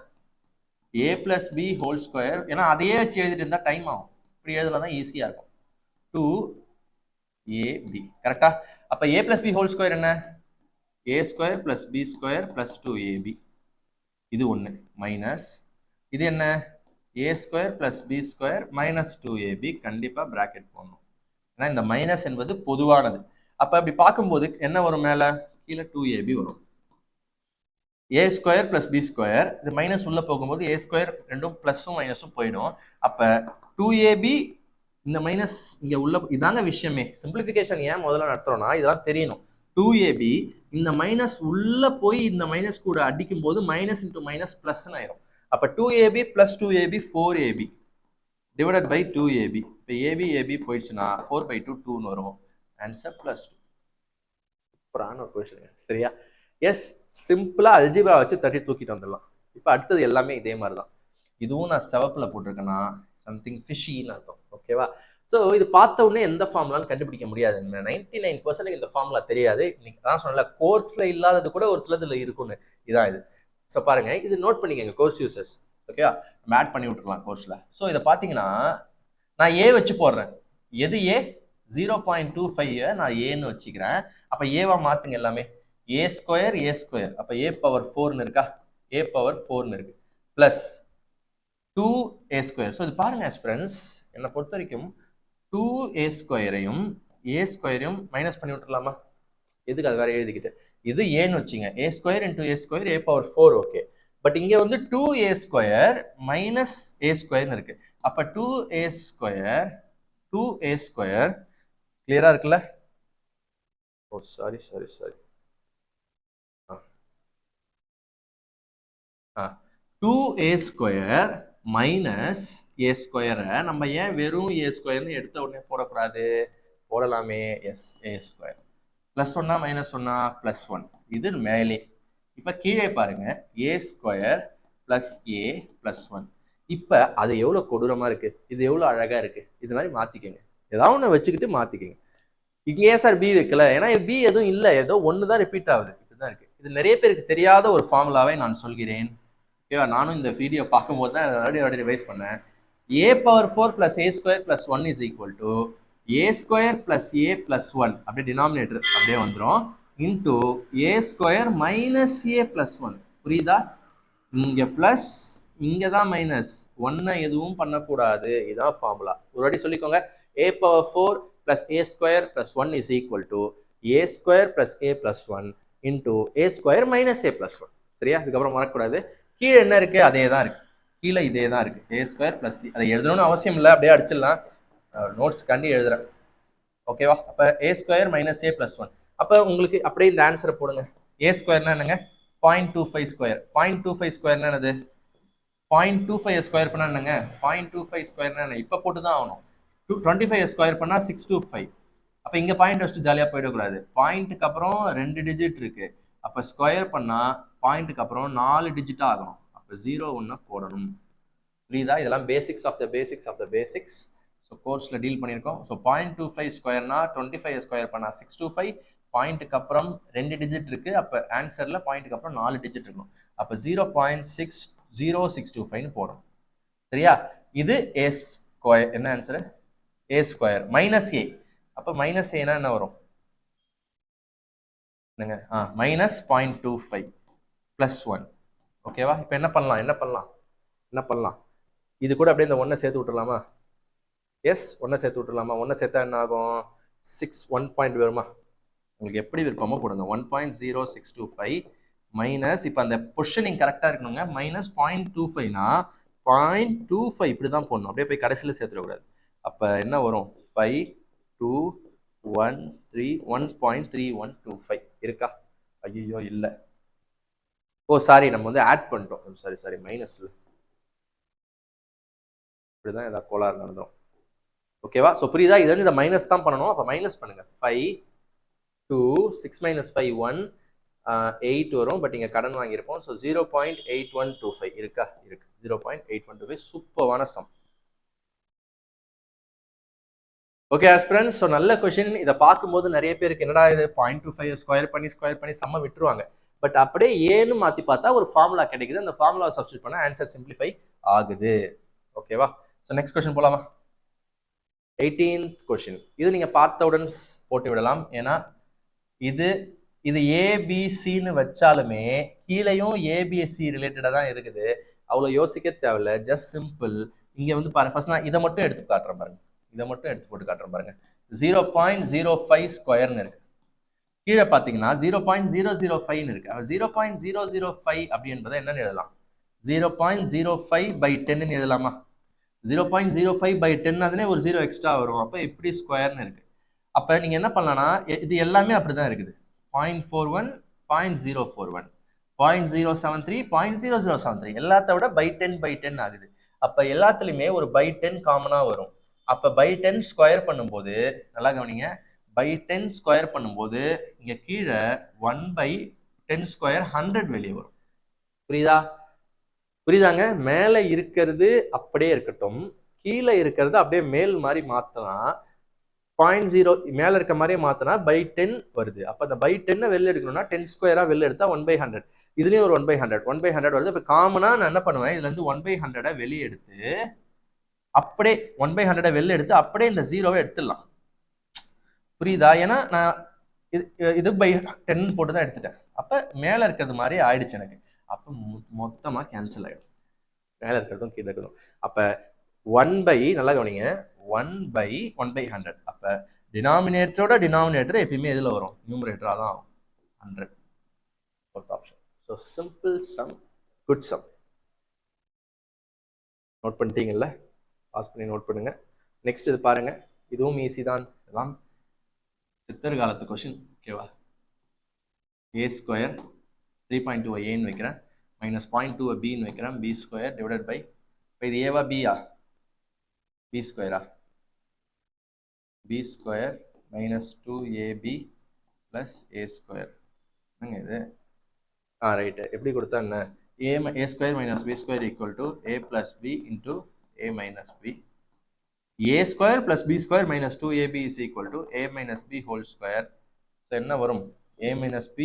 ஏ பிளஸ் பி ஹோல் ஸ்கொயர். ஏன்னா அதையே வச்சு எழுதிட்டு இருந்தால் டைம் ஆகும். இப்படி எழுதலாம் தான் ஈஸியாக இருக்கும். 2ab கரெக்டா? அப்போ A plus B whole square என்ன? A square plus B square plus 2ab. இது ஒன்று மைனஸ் இது என்ன? A square plus B square minus 2ab. கண்டிப்பாக ப்ராக்கெட் போடணும். ஏன்னா இந்த மைனஸ் என்பது பொதுவானது. அப்போ அப்படி பார்க்கும்போது என்ன வரும்? மேலே கீழே 2ab வரும். ஏ ஸ்கொயர் பிளஸ் பி ஸ்கொயர், இது மைனஸ் உள்ள போகும்போது ஏ ஸ்கொயர் ரெண்டும் பிளஸும் மைனஸும் போயிடும். அப்போ 2ab இந்த மைனஸ் இங்கே உள்ள, இதாங்க விஷயமே. சிம்பிளிஃபிகேஷன் ஏன் முதல்ல நடத்துறோம்னா இதெல்லாம் தெரியணும். 2ab இந்த மைனஸ் உள்ள போய் இந்த மைனஸ் கூட அடிக்கும் போது மைனஸ் இன்டூ மைனஸ் பிளஸ்ன்னு ஆயிரும். அப்போ 2ab plus 2ab 4ab divided by 2ab. இப்போ ஏபி போயிடுச்சுன்னா 4/2 2ன்னு வரும். ஆன்சர் +2. சூப்பரான ஒரு கொஸ்டின். சரியா? எஸ், சிம்பிளா அல்ஜிப்ரா வச்சு தட்டி தூக்கிட்டு வந்துடலாம். இப்போ அடுத்தது எல்லாமே இதே மாதிரி தான். இதுவும் நான் செவப்புல போட்டிருக்கேன்னா சம்திங் ஃபிஷின்னு அர்த்தம். ஓகேவா? ஸோ இது பார்த்த உடனே எந்த ஃபார்முலான்னு கண்டுபிடிக்க முடியாது. 99% இந்த ஃபார்முலா தெரியாது. இன்னைக்கு தான் சொன்னல, கோர்ஸ்ல இல்லாதது கூட ஒரு சிலதுல இருக்குன்னு. இதான் இது. ஸோ பாருங்க, இது நோட் பண்ணிக்கங்க கோர்ஸ் யூசர்ஸ். ஓகேவா? நம்ம ஆட் பண்ணி விட்டுருக்கலாம் கோர்ஸ்ல. ஸோ இதை பார்த்தீங்கன்னா நான் ஏ வச்சு போடுறேன். எது ஏ? 0.25 நான் ஏன்னு வச்சுக்கிறேன். அப்போ ஏவா மாத்துங்க எல்லாமே. ஏ ஸ்கொயர் ஏ ஸ்கொயர், அப்போ ஏ பவர் 4ன்னு இருக்கா? ஏ பவர் 4ன்னு இருக்கு. Plus 2a square. ஸோ இது பாருங்க ஃப்ரெண்ட்ஸ், என்னை பொறுத்த வரைக்கும் 2a ஸ்கொயரையும் ஏ ஸ்கொயரையும் மைனஸ் பண்ணி விட்டுருலாமா? எதுக்கு அது வேற எழுதிக்கிட்டு? இது ஏன்னு வச்சுங்க. A square into A square A power 4. Okay, but இங்கே வந்து 2a ஸ்கொயர் மைனஸ் ஏ ஸ்கொயர்னு இருக்கு. அப்போ 2a ஸ்கொயர் கிளியரா இருக்குல்ல? ஓ சாரி 2a ஸ்கொயர் மைனஸ் ஏ ஸ்கொயரை நம்ம ஏன் வெறும் ஏ ஸ்கொயர்னு எடுத்த உடனே போடக்கூடாது? போடலாமே. எஸ், ஏ ஸ்கொயர் பிளஸ் ஒன்னா மைனஸ் ஒன்னா பிளஸ் 1. இது மேலே. இப்போ கீழே பாருங்க, ஏ ஸ்கொயர் பிளஸ் ஏ பிளஸ் 1. இப்போ அது எவ்வளோ கொடூரமா இருக்கு, இது எவ்வளோ அழகா இருக்கு. இது மாதிரி மாத்திக்கங்க, ஏதாவது ஒன்று வச்சுக்கிட்டு மாத்திக்கங்க. இங்கே ஏன் சார் பி வைக்கல? ஏன்னா பி எதுவும் இல்லை, ஏதோ ஒன்று தான் ரிப்பீட் ஆகுது. இதுதான் இருக்கு. இது நிறைய பேருக்கு தெரியாத ஒரு ஃபார்முலாவை நான் சொல்கிறேன். ஓகேவா? நானும் இந்த வீடியோ பார்க்கும்போது தான் மறுபடியும் ரிவைஸ் பண்ணேன். A power 4 plus A square plus 1 is equal to A square plus A plus 1. அப்படியே டினாமினேட்டர் அப்படியே வந்துடும். Into A square minus A plus 1. புரியுதா? இங்கே பிளஸ், இங்கே தான் மைனஸ். ஒன்றை எதுவும் பண்ணக்கூடாது. இதுதான் ஃபார்முலா. ஒரு வாட்டி சொல்லிக்கோங்க. A power 4 plus A square plus 1 is equal to A square plus A plus 1 into A square minus A plus 1. சரியா? அதுக்கப்புறம் மறக்கக்கூடாது. கீழே என்ன இருக்கு? அதே தான் இருக்கு. கீழே இதே தான் இருக்கு. ஏ ஸ்கொயர் பிளஸ், அதை எழுதணும்னு அவசியம் இல்லை, அப்படியே அடிச்சிடலாம். நோட்ஸ் கண்டி எழுதுறேன். ஓகேவா? அப்போ ஏ ஸ்கொயர் மைனஸ் ஏ பிளஸ் 1. அப்போ உங்களுக்கு அப்படியே இந்த ஆன்சரை போடுங்க. ஏ ஸ்கொயர்னா என்னங்க? 0.25 ஸ்கொயர். 0.25 ஸ்கொயர்னா என்னது? 0.25 ஸ்கொயர் பண்ணா என்னங்க? 0.25 ஸ்கொயர்னா என்ன? இப்போ போட்டு தான் ஆகணும். 25 ஸ்கொயர் பண்ணா 625. அப்போ இங்கே பாயிண்ட் வச்சுட்டு ஜாலியாக போயிடக்கூடாது. பாயிண்ட்டுக்கு அப்புறம் 2 டிஜிட் இருக்கு. அப்போ ஸ்கொயர் பண்ணா பாயிண்ட்டுக்கு அப்புறம் 4 டிஜிட் ஆகணும். அப்போ 0 1 போடணும். புரியுதா? இதெல்லாம் basics of the basics. So கோர்ஸில் டீல் பண்ணியிருக்கோம். ஸோ 0.25 ஸ்கொயர்னா 25 ஸ்கொயர் பண்ணால் 625. பாயிண்ட்டுக்கு அப்புறம் 2 டிஜிட் இருக்குது. அப்போ ஆன்சரில் பாயிண்ட்டுக்கு அப்புறம் 4 டிஜிட் இருக்கணும். அப்போ 0.60625 போடணும். சரியா? இது ஏ ஸ்கொயர். என்ன ஆன்சரு? ஏ ஸ்கொயர் மைனஸ் ஏ. அப்போ மைனஸ் ஏனா என்ன வரும்? என்னங்க? Minus 0.25 plus 1. ஓகேவா? இப்போ என்ன பண்ணலாம்? இது கூட அப்படியே இந்த 1 சேர்த்து விட்டுலாமா? எஸ், 1 சேர்த்து விட்டுலாமா? 1 சேர்த்தா என்ன ஆகும்? 1 பாயிண்ட் வருமா? உங்களுக்கு எப்படி விருப்பமோ போடுங்க. 1.0625 மைனஸ், இப்போ அந்த பொசிஷனிங் கரெக்டாக இருக்கணுங்க. மைனஸ் 0.25னா 0.25 இப்படி தான் போடணும். அப்படியே போய் கடைசியில் சேர்த்துடக்கூடாது. அப்போ என்ன வரும்? 5 2 1 3 1.3125 இருக்கா? ஐயோ இல்லை. ஓ சாரி, நம்ம வந்து ஆட் பண்ணிட்டோம். சாரி மைனஸ்ல இப்படிதான் ஏதாவது கோளாறு நடந்தோம். ஓகேவா? ஸோ புரியுதா? இது வந்து இதை மைனஸ் தான் பண்ணணும். அப்போ மைனஸ் பண்ணுங்க. 5 2 6 மைனஸ் 5 1 8 வரும். பட் இங்கே கடன் வாங்கியிருப்போம். ஸோ 0.8125 இருக்கா? இருக்கு. 0.8125 சூப்பரான சம். ஓகே ஆஸ்பிரண்ட்ஸ், ஸோ நல்ல கொஷின். இதை பார்க்கும்போது நிறைய பேருக்கு என்னடா இது 0.25 ஸ்கொயர் பண்ணி சம்ம விட்டுருவாங்க. பட் அப்படியே ஏன்னு மாற்றி பார்த்தா ஒரு ஃபார்முலா கிடைக்குது. அந்த ஃபார்முலாவை சப்ஸ்டியூட் பண்ணால் ஆன்சர் சிம்பிளிஃபை ஆகுது. ஓகேவா? ஸோ நெக்ஸ்ட் கொஸ்டின் போலாமா? 18th question. இது நீங்கள் பார்த்தவுடன் போட்டு விடலாம். ஏன்னா இது ஏபிசின்னு வச்சாலுமே கீழேயும் ஏபிஎஸ்சி ரிலேட்டடாக தான் இருக்குது. அவ்வளோ யோசிக்க தேவையில்ல. Just simple. இங்கே வந்து பாருங்க, ஃபர்ஸ்ட் நான் இதை மட்டும் எடுத்து காட்டுறேன் பாருங்க. இதை மட்டும் எடுத்து போட்டு காட்டுறேன் பாருங்க. 0.05 ஸ்கொயர்னு இருக்கு. கீழே பார்த்தீங்கன்னா 0.005 இருக்கு. 0.005 அப்படி என்பதை என்னன்னு எழுதலாம்? 0.05/10 எழுதலாமா? 0.05/10 அதுனே ஒரு 0 எக்ஸ்ட்ரா வரும். அப்போ எப்படி ஸ்கொயர்னு இருக்கு. அப்போ நீங்கள் என்ன பண்ணலாம்னா, இது எல்லாமே அப்படிதான் இருக்குது. 0.41 0.041 0.073 0.0073 எல்லாத்த விட by10 ஆகுது. அப்போ எல்லாத்துலேயுமே ஒரு by10 காமனாக வரும். அப்போ by10 ஸ்கொயர் பண்ணும்போது நல்லா கவனிங்க, by10 ஸ்கொயர் பண்ணும்போது இங்கே கீழே 1/10 ஸ்கொயர் 100 வெளியே வரும். புரியுதாங்க? மேலே இருக்கிறது அப்படியே இருக்கட்டும், கீழே இருக்கிறது அப்படியே மேல் மாதிரி மாற்றலாம். 0.0 மேலே இருக்க மாதிரியே மாற்றினா by10 வருது. அப்போ அந்த by10 வெளில எடுக்கணும்னா 10 ஸ்கொயராக வெளில எடுத்தா 1/100. இதுலேயும் ஒரு 1/100 வருது. இப்போ காமனாக நான் என்ன பண்ணுவேன், இதுல இருந்து 1/100 வெளியே எடுத்து அப்படியே 1/100 வெளில எடுத்து அப்படியே இந்த 0வை எடுத்துடலாம். புரியுதா? ஏன்னா நான் இது by10 போட்டு தான் எடுத்துட்டேன். அப்போ மேலே இருக்கிறது மாதிரி ஆயிடுச்சு எனக்கு. அப்போ மொத்தமாக கேன்சல் ஆகிடும். மேலே இருக்கிறதும் கீழே இருக்கிறதும். அப்போ 1/, நல்லா கவனிங்க, 1/100. அப்போ டினாமினேட்டரோட டினாமினேட்டர் எப்பயுமே எதில் வரும்? நியூமரேட்டராக தான் ஆகும். 100 fourth option. So simple sum, good sum. Note பண்ணிட்டீங்கல்ல? பாஸ் பண்ணி நோட் பண்ணுங்க. நெக்ஸ்ட் இது பாருங்க, இதுவும் ஈஸி தான். இதெல்லாம் சித்தர் காலத்து கொஷின். ஓகேவா? a ஸ்கொயர் 3.2 ஏன்னு வைக்கிறேன், மைனஸ் 0.2 பின்னு வைக்கிறேன், b ஸ்கொயர் டிவைடட் பை, இப்போ இது ஏவா பியா? b ஸ்கொயரா? b square minus 2ab plus a square. என்னங்க இது? ரைட்டு. எப்படி கொடுத்தா என்ன? a square minus b square equal to a plus b into a minus b. a square plus b square minus 2ab is equal to a minus b whole square. So என்ன வரும்? a minus b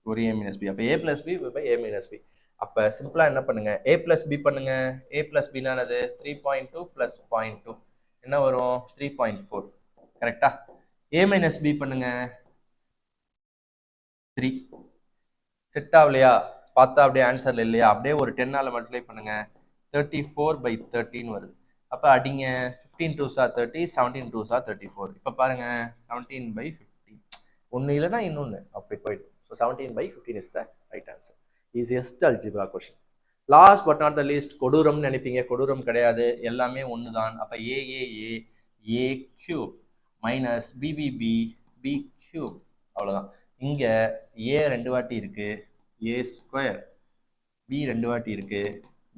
ஒரு a minus b. அப்போ a plus b by a minus b. அப்போ சிம்பிளாக என்ன பண்ணுங்க, a plus b பண்ணுங்க. a plus பின்னானது 3.2 plus 0.2 என்ன வரும்? 3.4. கரெக்டா? a மைனஸ் b பண்ணுங்க, 3. செட் ஆகலையா? பார்த்தா அப்படியே ஆன்சர்ல இல்லையா? அப்படியே ஒரு 10ஆல் மல்டிப்ளை பண்ணுங்க, 34/13 வருது. அப்போ அடிங்க, 15 2s are 30, 17 2s are 34. இப்போ பாருங்க, 17/15. ஒன்று இல்லைன்னா இன்னொன்று அப்படி போயிடும். So 17/15 is the right answer. Easiest algebra question. Last but not the least, கொடூரம்னு நினைப்பீங்க. கொடூரம் கிடையாது, எல்லாமே ஒன்று தான். அப்போ ஏ கியூப் மைனஸ் பிபிபி பி கியூப், அவ்வளோதான். இங்கே ஏ 2 வாட்டி இருக்கு, ஏ ஸ்கொயர், பி 2 வாட்டி இருக்கு,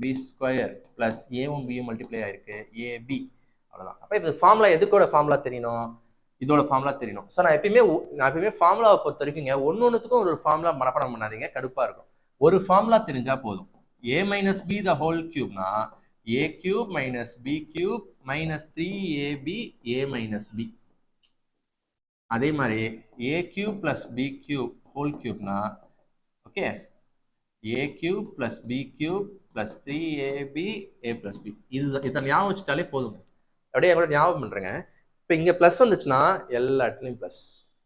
பி ஸ்கொயர் ப்ளஸ் ஏவும் பியும் மல்டிப்ளை ஆயிருக்கு, ஏபி, அவ்வளோதான். அப்போ இப்போ ஃபார்முலா எதுக்கோட ஃபார்முலா தெரியணும்? இதோட ஃபார்முலா தெரியணும். ஸோ நான் எப்பயுமே ஃபார்முலாவை பொறுத்த வரைக்குங்க ஒன்றுத்துக்கும் ஒரு ஃபார்முலா மனப்பாடம் பண்ணாதீங்க, கடுப்பாக இருக்கும். ஒரு ஃபார்முலா தெரிஞ்சா போதும். a minus B the whole கியூப்னா a cube minus B cube minus 3ab a minus B. அதே மாதிரி a cube plus B cube whole கியூப்னா okay, a cube plus B cube plus 3ab a plus B. இதை ஞாபகம் வச்சுட்டாலே போதுங்க. அப்படியே கூட ஞாபகம் பண்ணுறேங்க. இப்போ இங்கே ப்ளஸ் வந்துச்சுன்னா எல்லா இடத்துலையும் plus.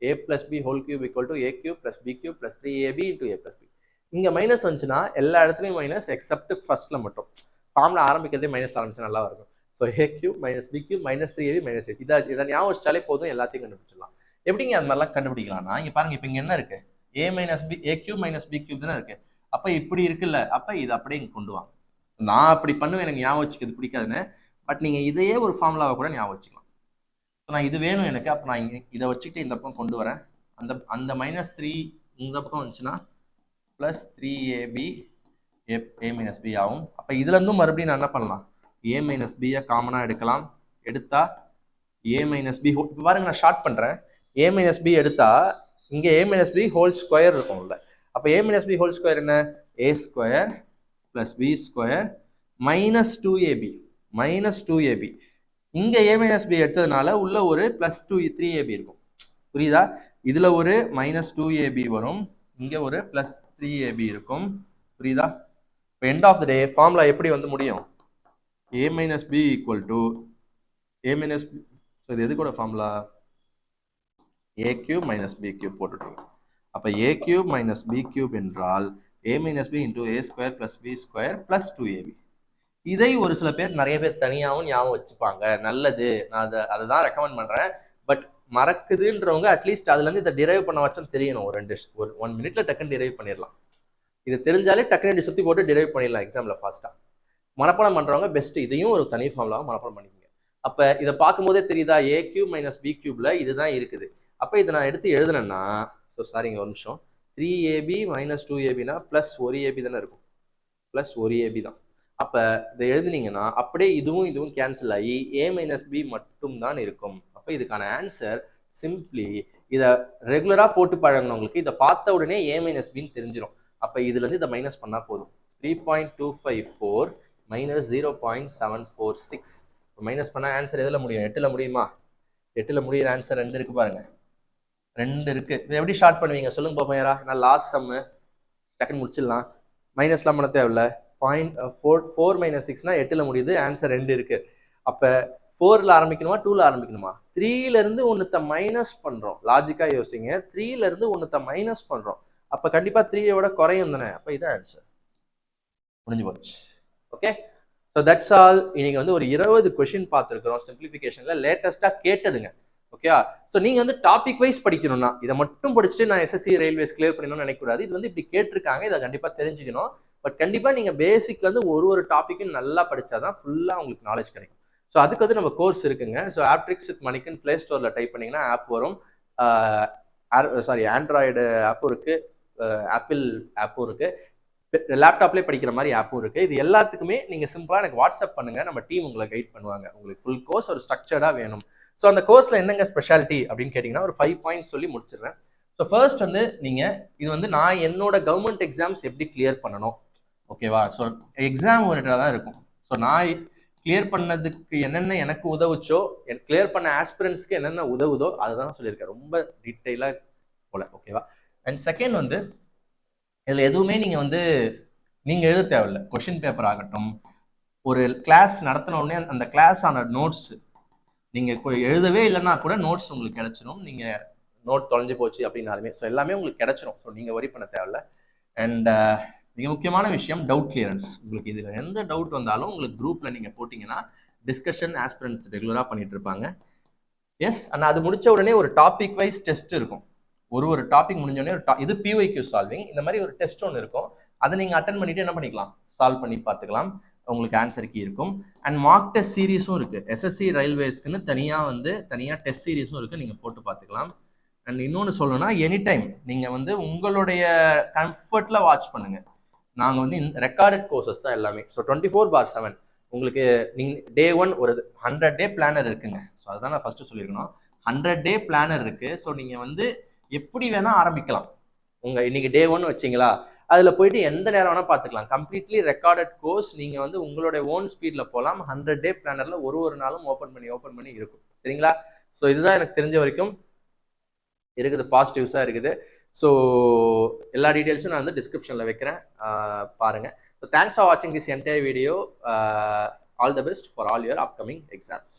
a plus B whole cube equal to a cube plus B cube plus 3ab into a plus b. இங்கே மைனஸ் வந்துச்சுன்னா எல்லா இடத்துலையும் மைனஸ் எக்ஸப்ட் ஃபர்ஸ்ட்ல மட்டும். ஃபார்முலா ஆரம்பிக்கிறதே மைனஸ் ஆரம்பிச்சா நல்லா இருக்கும். So a cube minus B cube minus 3ab minus 8. இதை ஞாபகம் வச்சாலே போதும், எல்லாத்தையும் கண்டுபிடிச்சிடலாம். எப்படிங்க அது மாதிரிலாம் கண்டுபிடிக்கலாம்னா, இங்கே பாருங்க, இப்போ இங்கே என்ன இருக்கு? a minus b, a cube minus B cube தானே இருக்கு. அப்போ இப்படி இருக்குல்ல, அப்போ இது அப்படியே இங்கே கொண்டு வாங்க. நான் அப்படி பண்ணுவேன், எனக்கு ஞாபகம் வச்சுக்கிறது பிடிக்காதுன்னு. பட் நீங்கள் இதையே ஒரு ஃபார்முலாவை கூட ஞாபகம் வச்சுக்கலாம். ஸோ நான் இது வேணும் எனக்கு, அப்போ நான் இதை வச்சுக்கிட்டு இந்த பக்கம் கொண்டு வரேன். அந்த -3 இந்த பக்கம் வந்துச்சுன்னா plus 3ab a minus B ஆகும். அப்போ இதுலேருந்தும் மறுபடியும் நான் என்ன பண்ணலாம், a மைனஸ் பியை காமனாக எடுக்கலாம். எடுத்தா a மைனஸ் பி, இப்போ பாருங்க நான் ஷார்ட் பண்ணுறேன். a மைனஸ் பி எடுத்தா இங்கே a minus b whole square இருக்கும்ல. அப்போ a minus b whole square என்ன, a square plus b square minus 2ab. இங்கே a மைனஸ் பி எடுத்ததுனால உள்ள ஒரு ப்ளஸ் 3ab இருக்கும். புரியுதா? இதுல ஒரு மைனஸ் 2ab வரும், இங்க ஒரு பிளஸ் 3ab இருக்கும். புரியுதா? இப்போ end of the day formula எப்படி வந்து முடியும், a minus b equal to a minus b. So இது எது கூட formula, a cube minus B cube போட்டுட்டோம். அப்போ a cube minus B cube என்றால் a minus b into a square plus B square plus 2ab. இதை ஒரு சில பேர், நிறைய பேர் தனியாகவும் ஞாபகம் வச்சுப்பாங்க. நல்லது, நான் அதை தான் ரெக்கமெண்ட் பண்ணுறேன். பட் மறக்குதுன்றவங்க அட்லீஸ்ட் அதுலேருந்து இதை டிரைவ் பண்ண வச்சும் தெரியணும். ஒரு 1 மினிட்ல டக்குன்னு டிரைவ் பண்ணிடலாம். இது தெரிஞ்சாலே டக்குன்னு சுற்றி போட்டு டிரைவ் பண்ணிடலாம் எக்ஸாமில் ஃபாஸ்ட்டாக. மனப்பாடம் பண்ணுறவங்க பெஸ்ட், இதையும் ஒரு தனி ஃபார்முலாவை மனப்பாடம் பண்ணிக்கோங்க. அப்போ இதை பார்க்கும்போதே தெரியுதா, a கியூப் மைனஸ் பி கியூப்ல இதுதான் இருக்குது. அப்போ இதை நான் எடுத்து எழுதுனேன்னா, ஸோ சாரிங்க ஒரு நிமிஷம், 3ab மைனஸ் 2abனா ப்ளஸ் 1ab தானே இருக்கும், ப்ளஸ் 1ab தான். அப்போ இதை எழுதுனீங்கன்னா அப்படியே இதுவும் கேன்சல் ஆகி a மைனஸ் பி மட்டும் தான் இருக்கும். அப்போ இதுக்கான ஆன்சர் சிம்பிளி, இதை ரெகுலராக போட்டு பழகினவங்களுக்கு இதை பார்த்த உடனே a மைனஸ் பின்னு தெரிஞ்சிடும். அப்போ இதுலேருந்து இதை மைனஸ் பண்ணால் போதும். 3.254 மைனஸ் 0.746. மைனஸ் பண்ணால் ஆன்சர் எதில் முடியும், 8ல் முடியுமா? 8ல் முடிகிற ஆன்சர் 2 இருக்கு பாருங்க, 2 இருக்கு. இதை எப்படி ஷார்ட் பண்ணுவீங்க சொல்லுங்க பார்ப்போம் யாரா? நான் லாஸ்ட் சம்மு டக்குன்னு முடிச்சிடலாம். மைனஸ்லாம் பண்ண தேவையில்ல. 0.4 மைனஸ் 6னா 8ல் முடியுது, ஆன்சர் 2 இருக்கு. அப்போ 4ல ஆரம்பிக்கணுமா 2ல ஆரம்பிக்கணுமா? 3ல இருந்து ஒன்னுத்த மைனஸ் பண்றோம். லாஜிக்கா யோசிங்க, 3ல இருந்து ஒன்னுத்த மைனஸ் பண்றோம். அப்ப கண்டிப்பா 3யை விட குறையும் தானே. அப்ப இதான் ஆன்சர், முடிஞ்சு போச்சு. Okay, so that's all. இன்னைக்கு வந்து ஒரு 20 கொஸ்டின் பார்த்துருக்கிறோம் சிம்பிளிஃபிகேஷன்ல, லேட்டஸ்டா கேட்டதுங்க. ஓகேவா? ஸோ நீங்க வந்து டாபிக் வைஸ் படிக்கணும்னா இதை மட்டும் படிச்சுட்டு நான் எஸ்எஸ்சி ரயில்வேஸ் கிளியர் பண்ணணும்னு நினைக்கக்கூடாது. இது வந்து இப்படி கேட்டிருக்காங்க, இதை கண்டிப்பா தெரிஞ்சுக்கணும். பட் கண்டிப்பா நீங்க பேசிக்ல இருந்து ஒரு டாபிக்கும் நல்லா படிச்சாதான் ஃபுல்லா உங்களுக்கு நாலேஜ் கிடைக்கும். ஸோ அதுக்கு வந்து நம்ம கோர்ஸ் இருக்குங்க. ஸோ ஆப்ட்ரிக்ஸ் வித் மணிக்குன்னு பிளே ஸ்டோர்ல டைப் பண்ணீங்கன்னா ஆப் வரும். ஆண்ட்ராய்டு ஆப்பும் இருக்கு, ஆப்பிள் ஆப்பும் இருக்கு, லேப்டாப்லேயே படிக்கிற மாதிரி ஆப்பும் இருக்கு. இது எல்லாத்துக்குமே நீங்க சிம்பிளா எனக்கு வாட்ஸ்அப் பண்ணுங்க, நம்ம டீம் உங்களை கைட் பண்ணுவாங்க. உங்களுக்கு ஃபுல் கோர்ஸ் ஒரு ஸ்ட்ரக்சர்டா வேணும். ஸோ அந்த கோர்ஸ்ல என்னங்க ஸ்பெஷாலிட்டி அப்படின்னு கேட்டீங்கன்னா ஒரு 5 பாயிண்ட்ஸ் சொல்லி முடிச்சிடுறேன். ஸோ ஃபர்ஸ்ட் வந்து நீங்க இது வந்து நான் என்னோட கவர்மெண்ட் எக்ஸாம்ஸ் எப்படி கிளியர் பண்ணணும், ஓகேவா? ஸோ எக்ஸாம் ஓரியன்டா தான் இருக்கும். ஸோ நான் கிளியர் பண்ணதுக்கு என்னென்ன எனக்கு உதவுச்சோ, கிளியர் பண்ண ஆஸ்பிரன்ஸ்க்கு என்னென்ன உதவுதோ அதுதான் சொல்லியிருக்கேன், ரொம்ப டீட்டெயிலாக போல. ஓகேவா? அண்ட் செகண்ட் வந்து இதில் எதுவுமே நீங்கள் வந்து நீங்கள் எழுத தேவையில்லை. கொஷின் பேப்பர் ஆகட்டும், ஒரு கிளாஸ் நடத்தின உடனே அந்த கிளாஸ் ஆன நோட்ஸ் நீங்கள் எழுதவே இல்லைன்னா கூட நோட்ஸ் உங்களுக்கு கிடைச்சிடும். நீங்கள் நோட் தொலைஞ்சு போச்சு அப்படின்னாலுமே ஸோ எல்லாமே உங்களுக்கு கிடைச்சிடும். ஸோ நீங்கள் வரி பண்ண தேவையில்லை. அண்ட் மிக முக்கியமான விஷயம் டவுட் கிளியரன்ஸ். உங்களுக்கு இதில் எந்த டவுட் வந்தாலும் உங்களுக்கு குரூப்பில் நீங்கள் போட்டிங்கன்னா டிஸ்கஷன் ஆஸ்பிரன்ட்ஸ் ரெகுலராக பண்ணிட்டு இருப்பாங்க. எஸ், ஆனால் அது முடிச்ச உடனே ஒரு டாபிக் வைஸ் டெஸ்ட் இருக்கும். ஒரு டாபிக் முடிஞ்சோடனே இது PYQ சால்விங், இந்த மாதிரி ஒரு டெஸ்ட் ஒன்று இருக்கும். அதை நீங்கள் அட்டன் பண்ணிட்டு என்ன பண்ணிக்கலாம், சால்வ் பண்ணி பார்த்துக்கலாம். உங்களுக்கு ஆன்சர் கீ இருக்கும். அண்ட் மார்க் டெஸ்ட் சீரீஸும் இருக்கு. எஸ்எஸ்சி ரயில்வேஸ்க்குன்னு தனியாக டெஸ்ட் சீரீஸும் இருக்கு, நீங்கள் போட்டு பார்த்துக்கலாம். அண்ட் இன்னொன்று சொல்லணும்னா எனி டைம் நீங்கள் வந்து உங்களுடைய கம்ஃபர்ட்ல வாட்ச் பண்ணுங்க. நாங்கள் வந்து ரெக்கார்டட் கோர்சஸ் தான் எல்லாமே. ஸோ 24/7 உங்களுக்கு நீங்கள் டே 1 ஒரு 100 டே பிளானர் இருக்குங்க. ஸோ அதுதான் நான் ஃபர்ஸ்ட் சொல்லியிருக்கணும். 100 டே பிளானர் இருக்கு. ஸோ நீங்கள் வந்து எப்படி வேணா ஆரம்பிக்கலாம். இன்னைக்கு டே 1 வச்சிங்களா, அதில் போயிட்டு எந்த நேரம் வேணா பார்த்துக்கலாம். Completely recorded course. நீங்கள் வந்து உங்களுடைய ஓன் ஸ்பீடில் போகலாம். 100 டே பிளானர்ல ஒரு நாளும் ஓப்பன் பண்ணி இருக்கும். சரிங்களா? ஸோ இதுதான் எனக்கு தெரிஞ்ச வரைக்கும் இருக்குது, பாசிட்டிவ்ஸாக இருக்குது. ஸோ எல்லா டீட்டெயில்ஸும் நான் வந்து டிஸ்கிரிப்ஷனில் வைக்கிறேன், பாருங்கள். ஸோ தேங்க்ஸ் ஃபார் வாட்சிங் this entire video. All the best for all your upcoming exams.